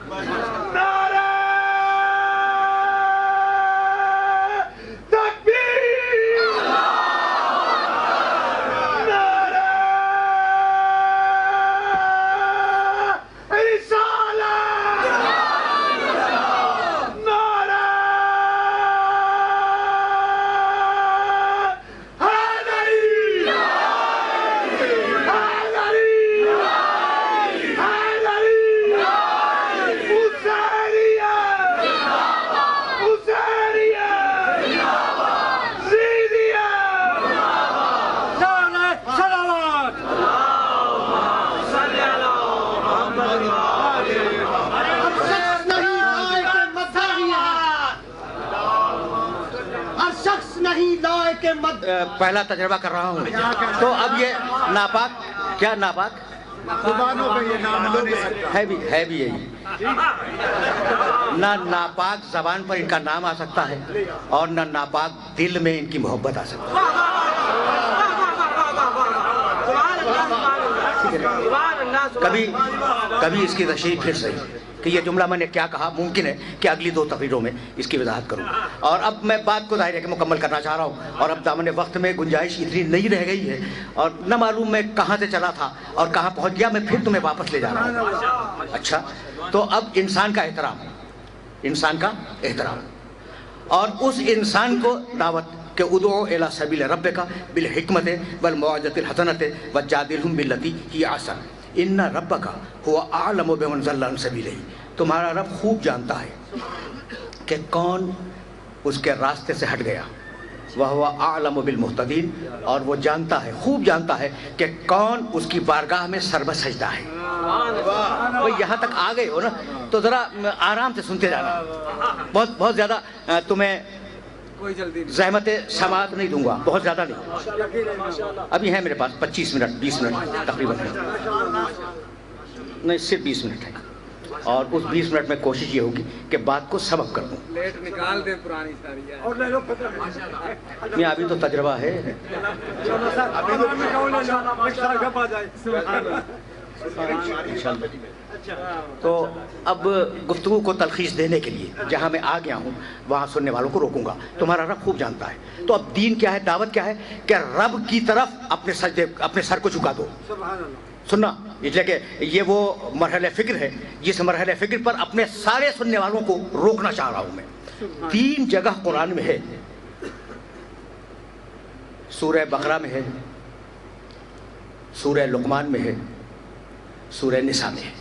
نعرہ تکبیر، نعرہ رسالت، نعرہ حیدری، پہلا تجربہ کر رہا ہوں. تو اب یہ ناپاک، کیا ناپاک ہے بھی یہی. نہ ناپاک زبان پر ان کا نام آ سکتا ہے، اور نہ ناپاک دل میں ان کی محبت آ سکتی ہے. کبھی اس کی تشریح پھر صحیح کہ یہ جملہ میں نے کیا کہا، ممکن ہے کہ اگلی 2 تقریروں میں اس کی وضاحت کروں. اور اب میں بات کو ظاہر ہے کہ مکمل کرنا چاہ رہا ہوں، اور اب دامن وقت میں گنجائش اتنی نہیں رہ گئی ہے، اور نہ معلوم میں کہاں سے چلا تھا اور کہاں پہنچ گیا. میں پھر تمہیں واپس لے جا رہا ہوں. اچھا، تو اب انسان کا احترام، انسان کا احترام، اور اس انسان کو دعوت کہ ادعو الی سبیل ربک بالحکمت والموعظۃ الحسنۃ وجادلھم باللتی ہی احسن ان ربک هو اعلم بمن ضل عن سبیلہ. تمہارا رب خوب جانتا ہے کہ کون اس کے راستے سے ہٹ گیا. وہو اعلم بالمہتدین، اور وہ جانتا ہے، خوب جانتا ہے کہ کون اس کی بارگاہ میں سر بسجدہ ہے. وہ یہاں تک آ گئے ہو نا تو ذرا آرام سے سنتے جانا. بہت زیادہ تمہیں زحمت سماعت نہیں دوں گا، بہت زیادہ نہیں. ابھی ہے میرے پاس 25 منٹ 20 منٹ تقریباً، نہیں صرف 20 منٹ ہے، اور اس 20 منٹ میں کوشش یہ ہوگی کہ بات کو سبق کر دوں. لیٹ نکال دے پرانی ساری. میں ابھی تو تجربہ ہے. تو اب گفتگو کو تلخیص دینے کے لیے جہاں میں آ گیا ہوں وہاں سننے والوں کو روکوں گا. تمہارا رب خوب جانتا ہے. تو اب دین کیا ہے، دعوت کیا ہے کہ رب کی طرف اپنے سر کو جھکا دو. سننا، اس لیے کہ یہ وہ مرحلہ فکر ہے جس مرحلہ فکر پر اپنے سارے سننے والوں کو روکنا چاہ رہا ہوں میں. 3 جگہ قرآن میں ہے، سورہ بقرہ میں ہے، سورہ لقمان میں ہے، سورہ نساء میں ہے.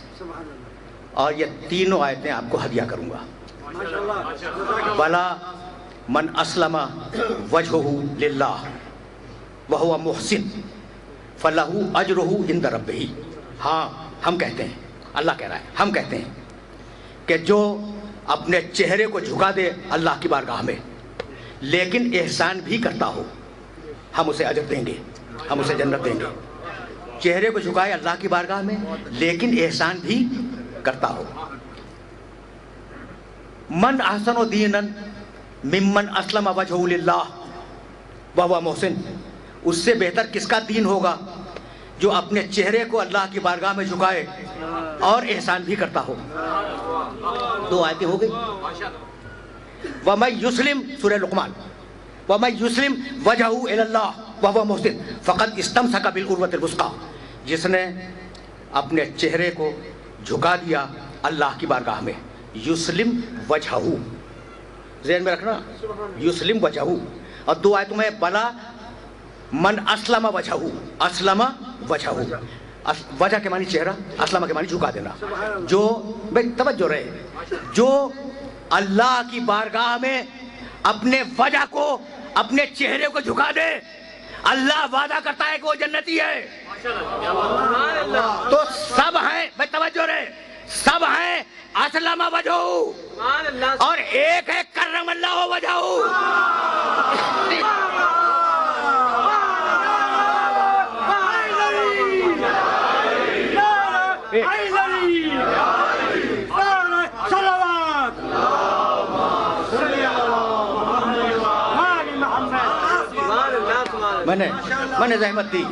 اور یہ تینوں آیتیں آپ کو ہدیہ کروں گا. بلا من اسلم وجہہ للہ وہو محسن فلہ اجرہ عند ربہ. ہاں ہم کہتے ہیں، اللہ کہہ رہا ہے، ہم کہتے ہیں کہ جو اپنے چہرے کو جھکا دے اللہ کی بارگاہ میں لیکن احسان بھی کرتا ہو، ہم اسے اجر دیں گے، ہم اسے جنت دیں گے. چہرے کو جھکائے اللہ کی بارگاہ میں لیکن احسان بھی کرتا ہو. من احسن دینا ممن اسلم وجہہ للہ وہو محسن. اس سے بہتر کس کا دین ہوگا جو اپنے چہرے کو اللہ کی بارگاہ میں جھکائے اور احسان بھی کرتا ہو. 2 آیتیں ہو گئی. وَمَن يُسْلِمْ سورہ لقمان، وَمَن يُسْلِمْ وَجْهَهُ إِلَى اللَّهِ وَهُوَ مُحْسِنٌ فَقَدْ اسْتَمْسَكَ بِالْعُرْوَةِ الْوُثْقَىٰ. جس نے اپنے چہرے کو جھکا دیا اللہ کی بارگاہ میں، یسلم وجہہ، ذہن میں رکھنا، یسلم وجہہ. اور 2 آیتوں میں بلا من اسلم وجہہ، اسلم وجہہ، وجہ کے معنی چہرہ، اسلم کے معنی جھکا دینا. جو بھائی توجہ رہے، جو اللہ کی بارگاہ میں اپنے وجہ کو، اپنے چہرے کو جھکا دے، اللہ وعدہ کرتا ہے کہ وہ جنتی ہے. تو سب ہیں، بھائی توجہ رہے، سب ہیں اسلم وجہہ، اور ایک ہے کرم اللہ وجہہ. میں نے زحمت دی،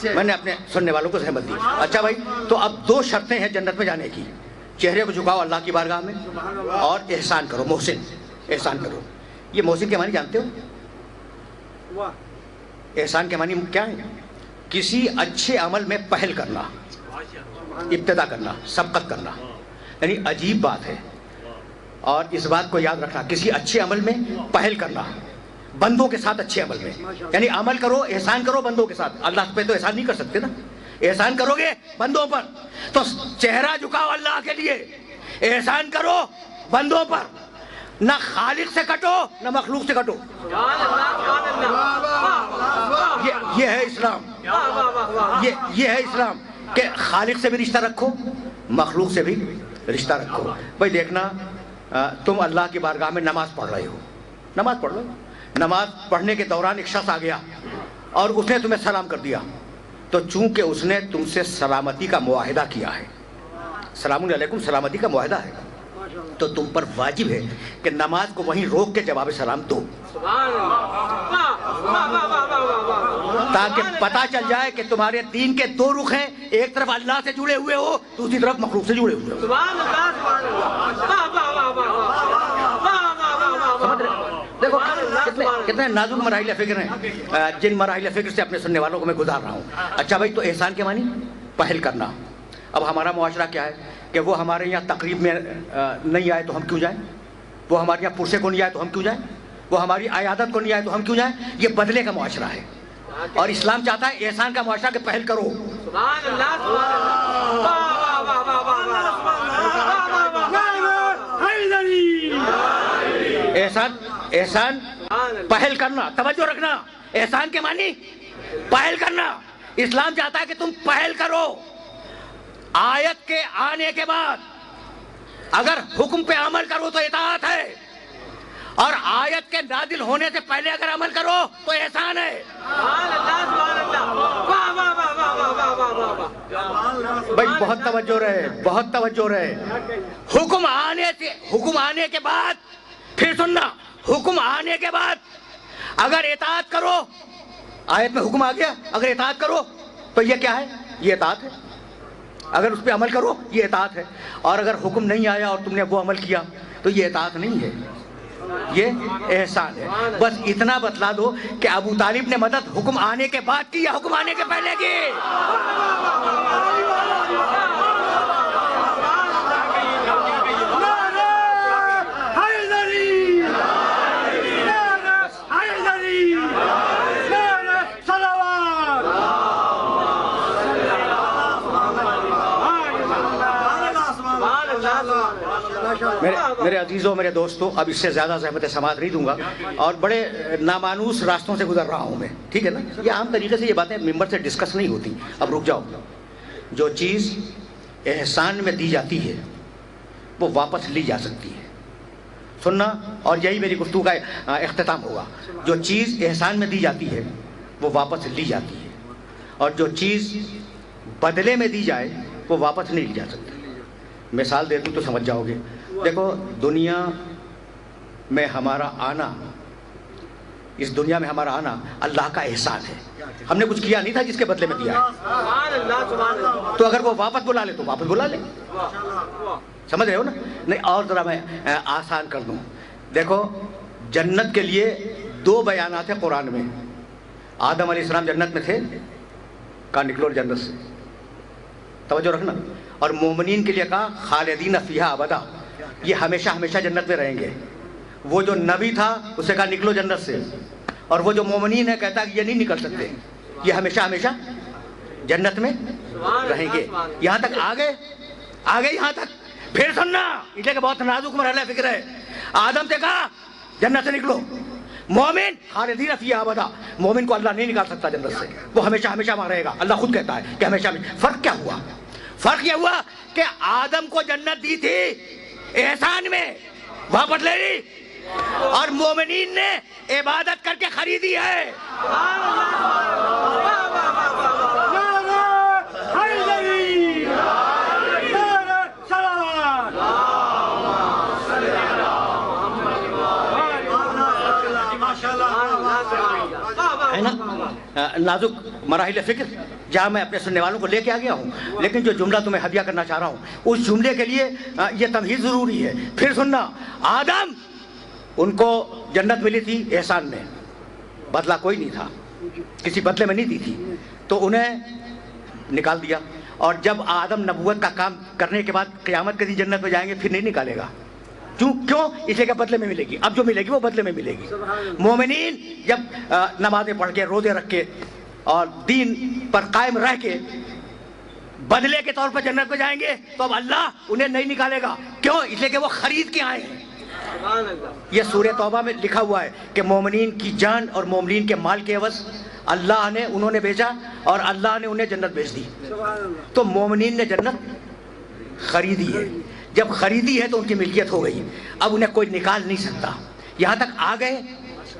میں نے اپنے سننے والوں کو زحمت دی. اچھا بھائی، تو اب 2 شرطیں ہیں جنت میں جانے کی. چہرے کو جھکاؤ اللہ کی بارگاہ میں اور احسان کرو، محسن، احسان کرو. یہ محسن کے معنی جانتے ہو؟ احسان کے معنی کیا ہے؟ کسی اچھے عمل میں پہل کرنا، ابتدا کرنا، سبقت کرنا. یعنی عجیب بات ہے، اور اس بات کو یاد رکھنا، کسی اچھے عمل میں پہل کرنا، بندوں کے ساتھ اچھے عمل میں. یعنی عمل کرو، احسان کرو بندوں کے ساتھ. اللہ پہ تو احسان نہیں کر سکتے نا، احسان کرو گے بندوں پر. تو چہرہ جھکاؤ اللہ کے لیے، احسان کرو بندوں پر. نہ خالق سے کٹو نہ مخلوق سے کٹو. یہ ہے اسلام، یہ ہے اسلام کہ خالق سے بھی رشتہ رکھو، مخلوق سے بھی رشتہ رکھو. بھائی دیکھنا، تم اللہ کی بارگاہ میں نماز پڑھ رہے ہو، نماز پڑھ رہے ہو، نماز پڑھنے کے دوران ایک شخص آ گیا اور اس نے تمہیں سلام کر دیا. تو چونکہ اس نے تم سے سلامتی کا معاہدہ کیا ہے، سلام علیکم سلامتی کا معاہدہ ہے، تو تم پر واجب ہے کہ نماز کو وہیں روک کے جواب سلام دو. تاکہ پتہ چل جائے کہ تمہارے دین کے دو رخ ہیں، ایک طرف اللہ سے جڑے ہوئے ہو، دوسری طرف مخلوق سے جڑے ہوئے ہو. سبحان اللہ سبحان اللہ. واہ واہ واہ واہ واہ. سمجھ رہے؟ دیکھو کتنے نازک مراحل فکر ہیں جن مراحل فکر سے اپنے سننے والوں کو میں گزار رہا ہوں. اچھا بھائی، تو احسان کے معنی پہل کرنا. اب ہمارا معاشرہ کیا ہے کہ وہ ہمارے یہاں تقریب میں نہیں آئے تو ہم کیوں جائیں، وہ ہمارے یہاں پرسے کو نہیں آئے تو ہم کیوں جائیں، وہ ہماری عیادت کو نہیں آئے تو ہم کیوں جائیں. یہ بدلے کا معاشرہ ہے، اور اسلام چاہتا ہے احسان کا معاشرہ کہ پہل کرو. سبحان اللہ سبحان اللہ. واہ واہ واہ واہ واہ. احسان پہل کرنا، توجہ رکھنا. احسان کے معنی پہل کرنا. اسلام چاہتا ہے کہ تم پہل کرو. آیت کے آنے کے بعد اگر حکم پہ عمل کرو تو اطاعت ہے، اور آیت کے نازل ہونے سے پہلے اگر عمل کرو تو احسان ہے. سبحان اللہ سبحان اللہ. واہ واہ واہ واہ واہ واہ واہ. بھائی بہت توجہ رہے، بہت توجہ رہے. حکم آنے کے بعد پھر سننا، حکم آنے کے بعد اگر اطاعت کرو، آیت میں حکم آ گیا، اگر اطاعت کرو تو یہ کیا ہے؟ یہ اطاعت ہے. اگر اس پہ عمل کرو یہ اطاعت ہے. اور اگر حکم نہیں آیا اور تم نے وہ عمل کیا تو یہ اطاعت نہیں ہے، یہ احسان ہے. بس اتنا بتلا دو کہ ابو طالب نے مدد حکم آنے کے بعد کی یا حکم آنے کے پہلے کی؟ میرے عزیزوں، میرے دوستوں، اب اس سے زیادہ زحمت سماعت نہیں دوں گا، اور بڑے نامانوس راستوں سے گزر رہا ہوں میں، ٹھیک ہے نا. یہ عام طریقے سے یہ باتیں ممبر سے ڈسکس نہیں ہوتی. اب رک جاؤ. جو چیز احسان میں دی جاتی ہے وہ واپس لی جا سکتی ہے. سننا، اور یہی میری گفتگو کا اختتام ہوگا. جو چیز احسان میں دی جاتی ہے وہ واپس لی جاتی ہے، اور جو چیز بدلے میں دی جائے وہ واپس نہیں لی جا سکتی. مثال دے دوں تو سمجھ جاؤ گے. دیکھو، دنیا میں ہمارا آنا، اس دنیا میں ہمارا آنا اللہ کا احسان ہے. ہم نے کچھ کیا نہیں تھا جس کے بدلے میں دیا ہے. سبحان اللہ سبحان اللہ. تو اگر وہ واپس بلا لے تو واپس بلا لے. سمجھ رہے ہو نا؟ نہیں، اور ذرا میں آسان کر دوں. دیکھو، جنت کے لیے دو بیانات ہیں قرآن میں. آدم علیہ السلام جنت میں تھے، کہا نکلو جنت سے، توجہ رکھنا. اور مومنین کے لیے کہا خالدین فیہا ابدا، یہ ہمیشہ ہمیشہ جنت میں رہیں گے. وہ جو نبی تھا اسے کہا نکلو جنت سے، اور وہ جو مومنین ہے کہتا ہے یہ نہیں نکل سکتے، یہ ہمیشہ ہمیشہ جنت میں رہیں گے. یہاں تک آگے یہاں تک. پھر سننا، اس لیے کہ بہت نازک مرحلہ فکر ہے. آدم سے کہا جنت سے نکلو، مومن خالدین فیہا ابدا، مومن کو اللہ نہیں نکال سکتا جنت سے، وہ ہمیشہ ہمیشہ وہاں رہے گا. اللہ خود کہتا ہے کہ ہمیشہ ہمیشہ. فرق کیا ہوا؟ فرق یہ ہوا کہ آدم کو جنت دی تھی احسان میں، واپس لے لی، اور مومنین نے عبادت کر کے خریدی ہے. ہے نا نازک مراحل فکر جہاں میں اپنے سننے والوں کو لے کے آ گیا ہوں. لیکن جو جملہ تمہیں ہدیہ کرنا چاہ رہا ہوں اس جملے کے لیے یہ تمہید ضروری ہے. پھر سننا، آدم ان کو جنت ملی تھی احسان میں، بدلہ کوئی نہیں تھا، کسی بدلے میں نہیں دی تھی، تو انہیں نکال دیا. اور جب آدم نبوت کا کام کرنے کے بعد قیامت کے دن جنت میں جائیں گے پھر نہیں نکالے گا. کیوں؟ اس لیے کہ بدلے میں ملے گی. اب جو ملے گی وہ بدلے میں ملے گی. مومنین جب نمازیں پڑھ کے، روزے رکھ کے اور دین پر قائم رہ کے بدلے کے طور پر جنت میں جائیں گے تو اب اللہ انہیں نہیں نکالے گا. کیوں؟ اس لیے کہ وہ خرید کے آئے ہیں. یہ سورہ توبہ میں لکھا ہوا ہے کہ مومنین کی جان اور مومنین کے مال کے عوض اللہ نے انہوں نے بیچا اور اللہ نے انہیں جنت بیچ دی. تو مومنین نے جنت خریدی ہے. جب خریدی ہے تو ان کی ملکیت ہو گئی، اب انہیں کوئی نکال نہیں سکتا. یہاں تک آ گئے؟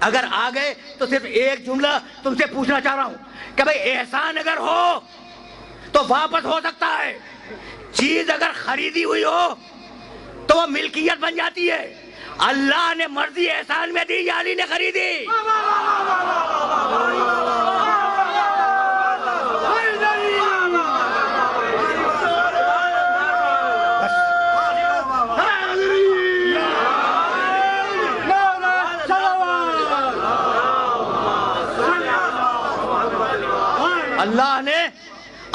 اگر آ گئے تو صرف ایک جملہ تم سے پوچھنا چاہ رہا ہوں کہ بھئی احسان اگر ہو تو واپس ہو سکتا ہے، چیز اگر خریدی ہوئی ہو تو وہ ملکیت بن جاتی ہے. اللہ نے مرضی احسان میں دی یا علی نے خریدی؟ اللہ نے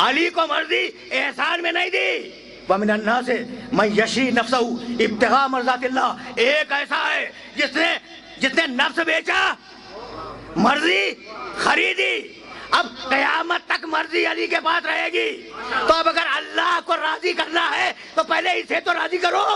علی کو مرضی احسان میں نہیں دی. وَمِنَ النَّاسِ مَن يَشْرِي نَفْسَهُ ابْتِغَاءَ مَرْضَاتِ اللَّهِ. ایک ایسا ہے جس نے نفس بیچا, مرضی خریدی. اب قیامت تک مرضی علی کے پاس رہے گی. تو اب اگر اللہ کو راضی کرنا ہے تو پہلے اسے تو راضی کرو.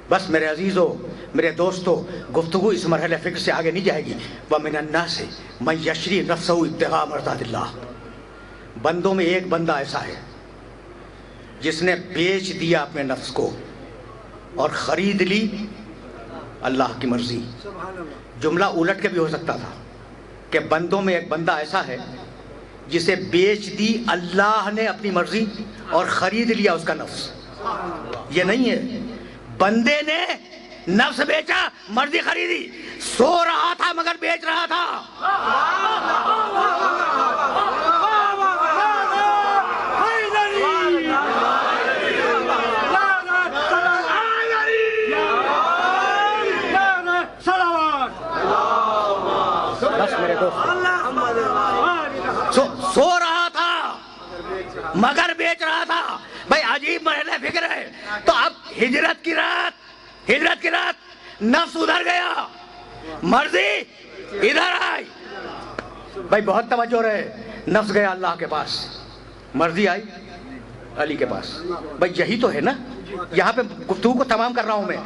بس میرے عزیزو, میرے دوستو, گفتگو اس مرحلے فکر سے آگے نہیں جائے گی. وَمِنَ النَّاسِ مَن يَشْرِي نَفْسَهُ ابْتِغَاءَ مَرْضَاتِ اللَّهِ. بندوں میں ایک بندہ ایسا ہے جس نے بیچ دیا اپنے نفس کو اور خرید لی اللہ کی مرضی. جملہ الٹ کے بھی ہو سکتا تھا کہ بندوں میں ایک بندہ ایسا ہے جسے بیچ دی اللہ نے اپنی مرضی اور خرید لیا اس کا نفس. یہ نہیں ہے, بندے نے نفس بیچا, مرضی خریدی. سو رہا تھا مگر بیچ رہا تھا. بس میرے دوست, سو رہا تھا مگر بیچ رہا تھا. بھائی عجیب مرحلہ فکر ہے. تو اب ہجرت کی رات نفس ادھر گیا, مرضی ادھر آئی. بھائی بہت توجہ رہے. نفس گیا اللہ کے پاس, مرضی آئی علی کے پاس. بھائی یہی تو ہے نا, یہاں پہ گفتگو کو تمام کر رہا ہوں میں.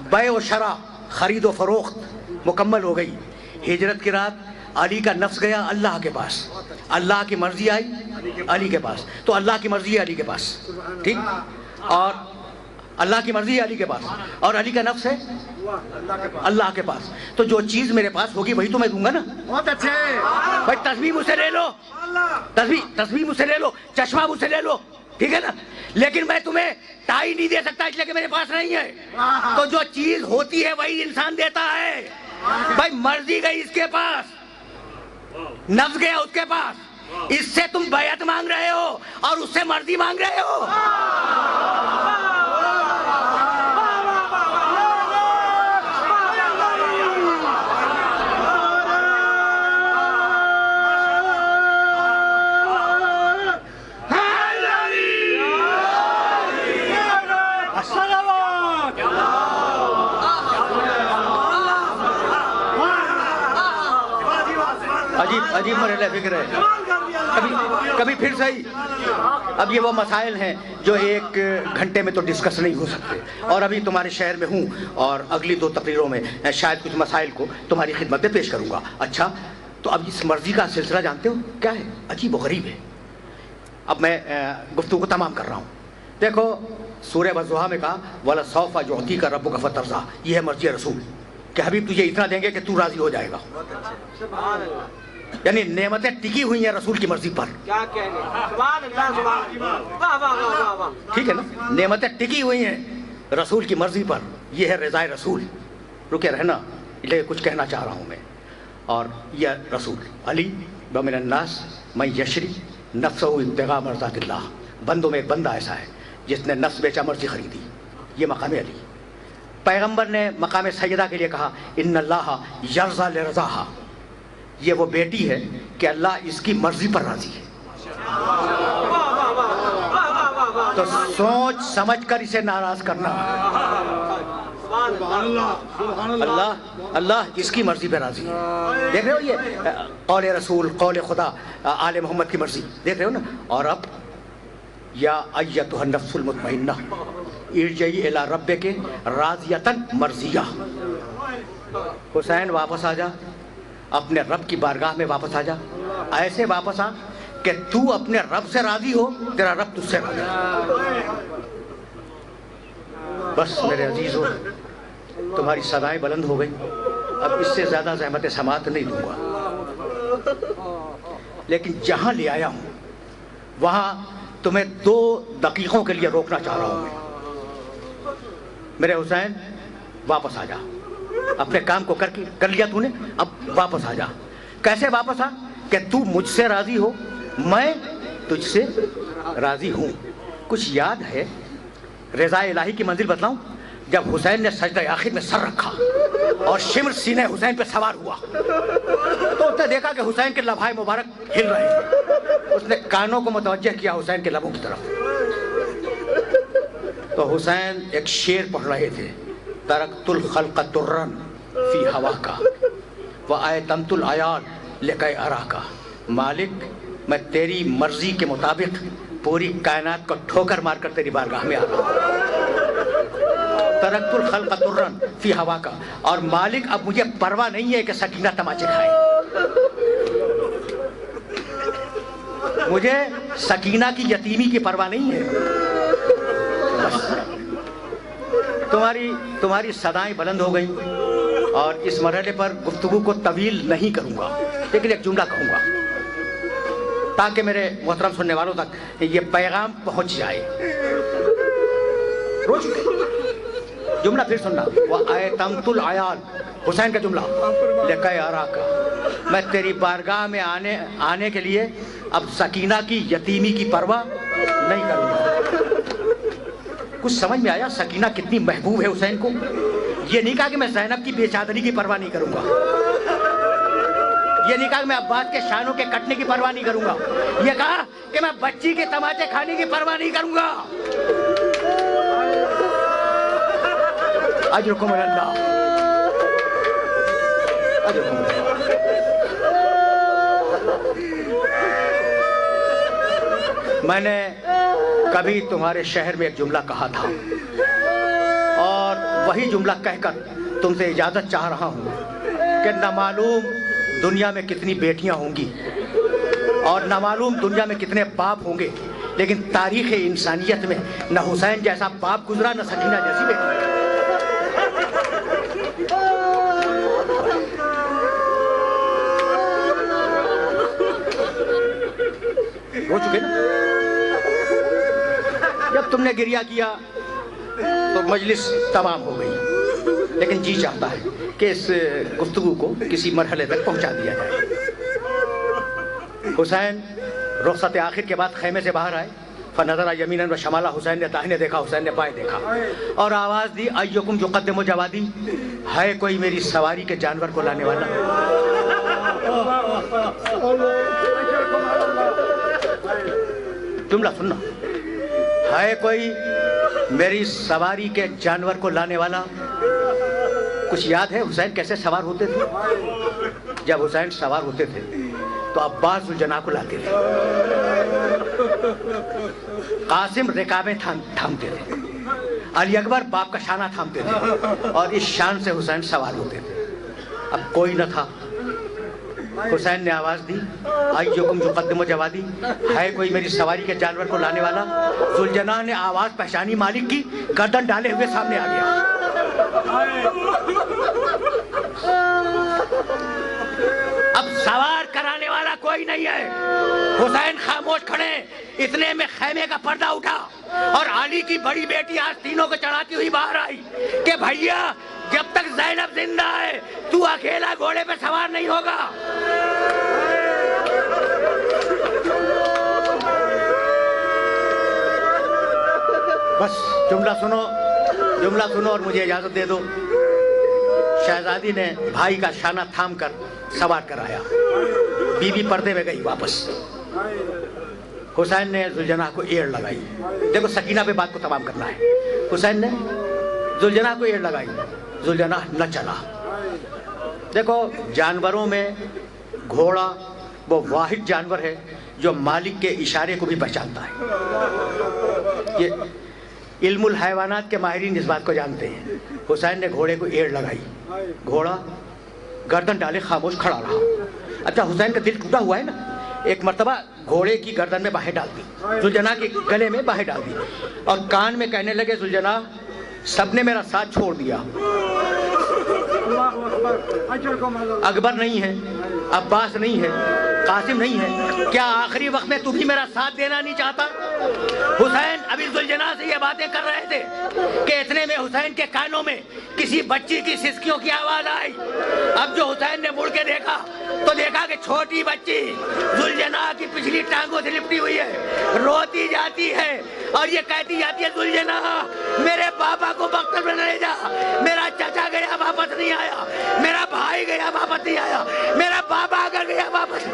بیع و شرع, خرید و فروخت مکمل ہو گئی. ہجرت کی رات علی کا نفس گیا اللہ کے پاس, اللہ کی مرضی آئی علی کے پاس. تو اللہ کی مرضی ہے علی کے پاس, ٹھیک, اور اللہ کی مرضی ہے علی کے پاس, اور علی کا نفس ہے اللہ کے پاس. تو جو چیز میرے پاس ہوگی وہی تو میں دوں گا نا. بہت اچھے. بھائی تسبیح مجھ سے لے لو, تسبیح مجھ سے لے لو, چشمہ مجھ سے لے لو, ٹھیک ہے نا, لیکن میں تمہیں ٹائی نہیں دے سکتا اس لیے کہ میرے پاس نہیں ہے. تو جو چیز ہوتی ہے وہی انسان دیتا ہے. بھائی مرضی گئی اس کے پاس, نفس گیا اس کے پاس, اس سے تم بیعت مانگ رہے ہو اور اس سے مرضی مانگ رہے ہو. عجیب مرحلہ فکر ہے. کبھی پھر صحیح. اب یہ وہ مسائل ہیں جو ایک گھنٹے میں تو ڈسکس نہیں ہو سکتے, اور ابھی تمہارے شہر میں ہوں اور اگلی 2 تقریروں میں شاید کچھ مسائل کو تمہاری خدمت میں پیش کروں گا. اچھا, تو اب اس مرضی کا سلسلہ جانتے ہو کیا ہے؟ عجیب و غریب ہے. اب میں گفتگو کو تمام کر رہا ہوں. دیکھو سورہ والضحیٰ میں کہا وَلَسَوْفَ يُعْطِيكَ رَبُّكَ فَتَرْضَىٰ. یہ ہے مرضی رسول کہ حبیب تجھے اتنا دیں گے کہ تو راضی ہو جائے گا. یعنی نعمتیں ٹکی ہوئی ہیں رسول کی مرضی پر. کیا کہنے, سبحان اللہ, سبحان اللہ, واہ واہ واہ واہ. ٹھیک ہے نا, نعمتیں ٹکی ہوئی ہیں رسول کی مرضی پر. یہ ہے رضائے رسول. رکے رہنا, لیکن کچھ کہنا چاہ رہا ہوں میں. اور یہ رسول علی وَمِنَ النَّاسِ مَن يَشْرِي نَفْسَهُ ابْتِغَاءَ مَرْضَاتِ اللَّهِ. بندوں میں ایک بندہ ایسا ہے جس نے نفس بیچا, مرضی خریدی. یہ مقام علی. پیغمبر نے مقام سیدہ کے لیے کہا ان اللہ یرضیٰ لرضاہا. یہ وہ بیٹی ہے کہ اللہ اس کی مرضی پر راضی ہے. تو سوچ سمجھ کر اسے ناراض کرنا. اللہ اس کی مرضی پہ راضی ہے. دیکھ رہے ہو یہ قول رسول, قول خدا, آل محمد کی مرضی دیکھ رہے ہو نا. اور اب یا ایتھا النفس المطمئنہ ارجعی الی ربک راضیۃ مرضیہ. حسین واپس آ جا, اپنے رب کی بارگاہ میں واپس آ جا. ایسے واپس آ کہ تو اپنے رب سے راضی ہو, تیرا رب تجھ سے راضی ہو. بس میرے عزیزو, تمہاری صدائیں بلند ہو گئی. اب اس سے زیادہ زحمت سماعت نہیں دوں گا, لیکن جہاں لے آیا ہوں وہاں تمہیں 2 دقیقوں کے لیے روکنا چاہ رہا ہوں میں. میرے حسین واپس آ جا, اپنے کام کو کر لیا تو نے, اب واپس آ جا. کیسے واپس آ کہ تو مجھ سے راضی ہو, میں تجھ سے راضی ہوں. کچھ یاد ہے رضا الہی کی منزل بتلاؤں؟ جب حسین نے سجدہ آخر میں سر رکھا اور شمر سینے حسین پہ سوار ہوا تو اس نے دیکھا کہ حسین کے لبھائے مبارک ہل رہے ہیں. اس نے کانوں کو متوجہ کیا حسین کے لبوں کی طرف, تو حسین ایک شعر پڑھ رہے تھے, ترکت الخلق ترن فی ہوا کا وآیتمت العیال لکی ارا کا. مالک میں تیری مرضی کے مطابق پوری کائنات کو ٹھوکر مار کر تیری بارگاہ میں آ رہا ہوں. ترکت الخلق ترن فی ہوا کا, اور مالک اب مجھے پرواہ نہیں ہے کہ سکینہ تماچے کھائے, مجھے سکینہ کی یتیمی کی پرواہ نہیں ہے. بس تمہاری صدائیں بلند ہو گئیں اور اس مرحلے پر گفتگو کو طویل نہیں کروں گا, لیکن ایک جملہ کہوں گا تاکہ میرے محترم سننے والوں تک یہ پیغام پہنچ جائے. رو چکے, جملہ پھر سننا, وآیتمت العیال, حسین کا جملہ, لکی ارا کا, میں تیری بارگاہ میں آنے کے لیے اب سکینہ کی یتیمی کی پرواہ نہیں کروں گا. کچھ سمجھ میں آیا سکینہ کتنی محبوب ہے حسین کو؟ یہ نہیں کہا کہ میں زینب کی بے چادری کی پرواہ نہیں کروں گا, یہ نہیں کہا کہ میں عباس کے شانوں کے کٹنے کی پرواہ نہیں کروں گا, یہ کہا کہ میں بچی کے تماچے کھانے کی پرواہ نہیں کروں گا. اجرکم اللہ, اجرکم اللہ. میں نے کبھی تمہارے شہر میں ایک جملہ کہا تھا اور وہی جملہ کہہ کر تم سے اجازت چاہ رہا ہوں کہ نہ معلوم دنیا میں کتنی بیٹیاں ہوں گی اور نہ معلوم دنیا میں کتنے باپ ہوں گے, لیکن تاریخ انسانیت میں نہ حسین جیسا باپ گزرا نہ سکینہ جیسی بیٹی. ہو چکے نا. جب تم نے گریہ کیا تو مجلس تمام ہو گئی, لیکن جی چاہتا ہے کہ اس گفتگو کو کسی مرحلے تک پہنچا دیا جائے. حسین رخصت آخر کے بعد خیمے سے باہر آئے, فنظر یمینا و شمالا, حسین نے داہنے دیکھا, حسین نے بائیں دیکھا اور آواز دی, ایکم یقدم جوادی, ہے کوئی میری سواری کے جانور کو لانے والا؟ جملہ سننا, ہے کوئی میری سواری کے جانور کو لانے والا؟ کچھ یاد ہے حسین کیسے سوار ہوتے تھے؟ جب حسین سوار ہوتے تھے تو عباس ذوالجناح کو لاتے تھے, قاسم رکابیں تھامتے تھے, علی اکبر باپ کا شانہ تھامتے تھے, اور اس شان سے حسین سوار ہوتے تھے. اب کوئی نہ تھا. حسین نے آواز دی, ایکم یقدم جوادی, ہے کوئی میری سواری کے جانور کو لانے والا؟ ذوالجناح نے آواز پہچانی مالک کی, گردن ڈالے ہوئے سامنے آ گیا. اب سوار کرانے والا کوئی نہیں ہے. حسین خاموش کھڑے, اتنے میں خیمے کا پردہ اٹھا اور علی کی بڑی بیٹی آج تینوں کو چڑھاتی ہوئی باہر آئی کہ بھیا جب تک زینب زندہ ہے تو اکیلا گھوڑے پہ سوار نہیں ہوگا. بس جملہ سنو اور مجھے اجازت دے دو. شہزادی نے بھائی کا شانہ تھام کر سوار کرایا, بیوی پردے میں گئی واپس. حسین نے ذوالجناح کو ایڑ لگائی. دیکھو سکینہ پہ بات کو تمام کرنا ہے. حسین نے ذوالجناح کو ایڑ لگائی, ذوالجناح نہ چلا. دیکھو جانوروں میں گھوڑا وہ واحد جانور ہے جو مالک کے اشارے کو بھی پہچانتا ہے. یہ علم الحیوانات کے ماہرین اس بات کو جانتے ہیں. حسین نے گھوڑے کو ایڑ لگائی, گھوڑا گردن ڈالے خاموش کھڑا رہا. اچھا حسین کا دل ٹوٹا ہوا ہے نا, ایک مرتبہ گھوڑے کی گردن میں باہیں ڈال دی, ذوالجناح کے گلے میں باہیں ڈال دی اور کان میں کہنے لگے, ذوالجناح سب نے میرا ساتھ چھوڑ دیا, اکبر نہیں ہے, عباس نہیں ہے, قاسم نہیں ہے؟ کیا آخری وقت میں تو بھی میرا ساتھ دینا نہیں چاہتا؟ حسین ابھی ذوالجناح سے یہ باتیں کر رہے تھے کہ اتنے میں حسین کے کانوں میں کسی بچی کی سسکیوں کی آواز آئی. اب جو حسین نے مڑ کے دیکھا تو دیکھا کہ چھوٹی بچی ذوالجناح کی پچھلی ٹانگوں سے لپٹی ہوئی ہے، روتی جاتی ہے اور یہ کہتی جاتی ہے ذوالجناح میرے بابا کو مقتل میں لے جا، میرا چچا گیا واپس نہیں آیا، میرا بھائی گیا واپس نہیں آیا، میرا بابا اگر گیا واپس.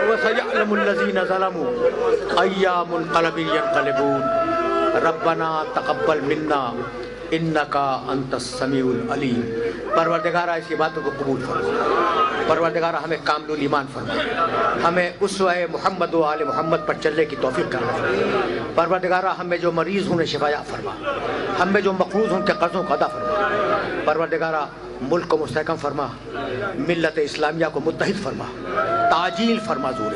وَسَيَعْلَمُ الَّذِينَ ظَلَمُوا أَيَّ مُنْقَلَبٍ يَنْقَلِبُونَ رَبَّنَا تَقَبَّلْ مِنَّا إِنَّكَ أَنْتَ السَّمِيعُ الْعَلِيمُ. پروردگارہ اس عبادت کو قبول فرما، پروردگارہ ہمیں کامل ایمان فرما، ہمیں اسوہ محمد و آل محمد پر چلنے کی توفیق کرنا. پروردگارہ ہمیں جو مریض ہوں شفا عطا فرما، ہمیں جو مقروض ہوں کے قرضوں کو ادا فرما. پروردگارہ ملک کو مستحکم فرما، ملت اسلامیہ کو متحد فرما، تعجیل فرما ظہور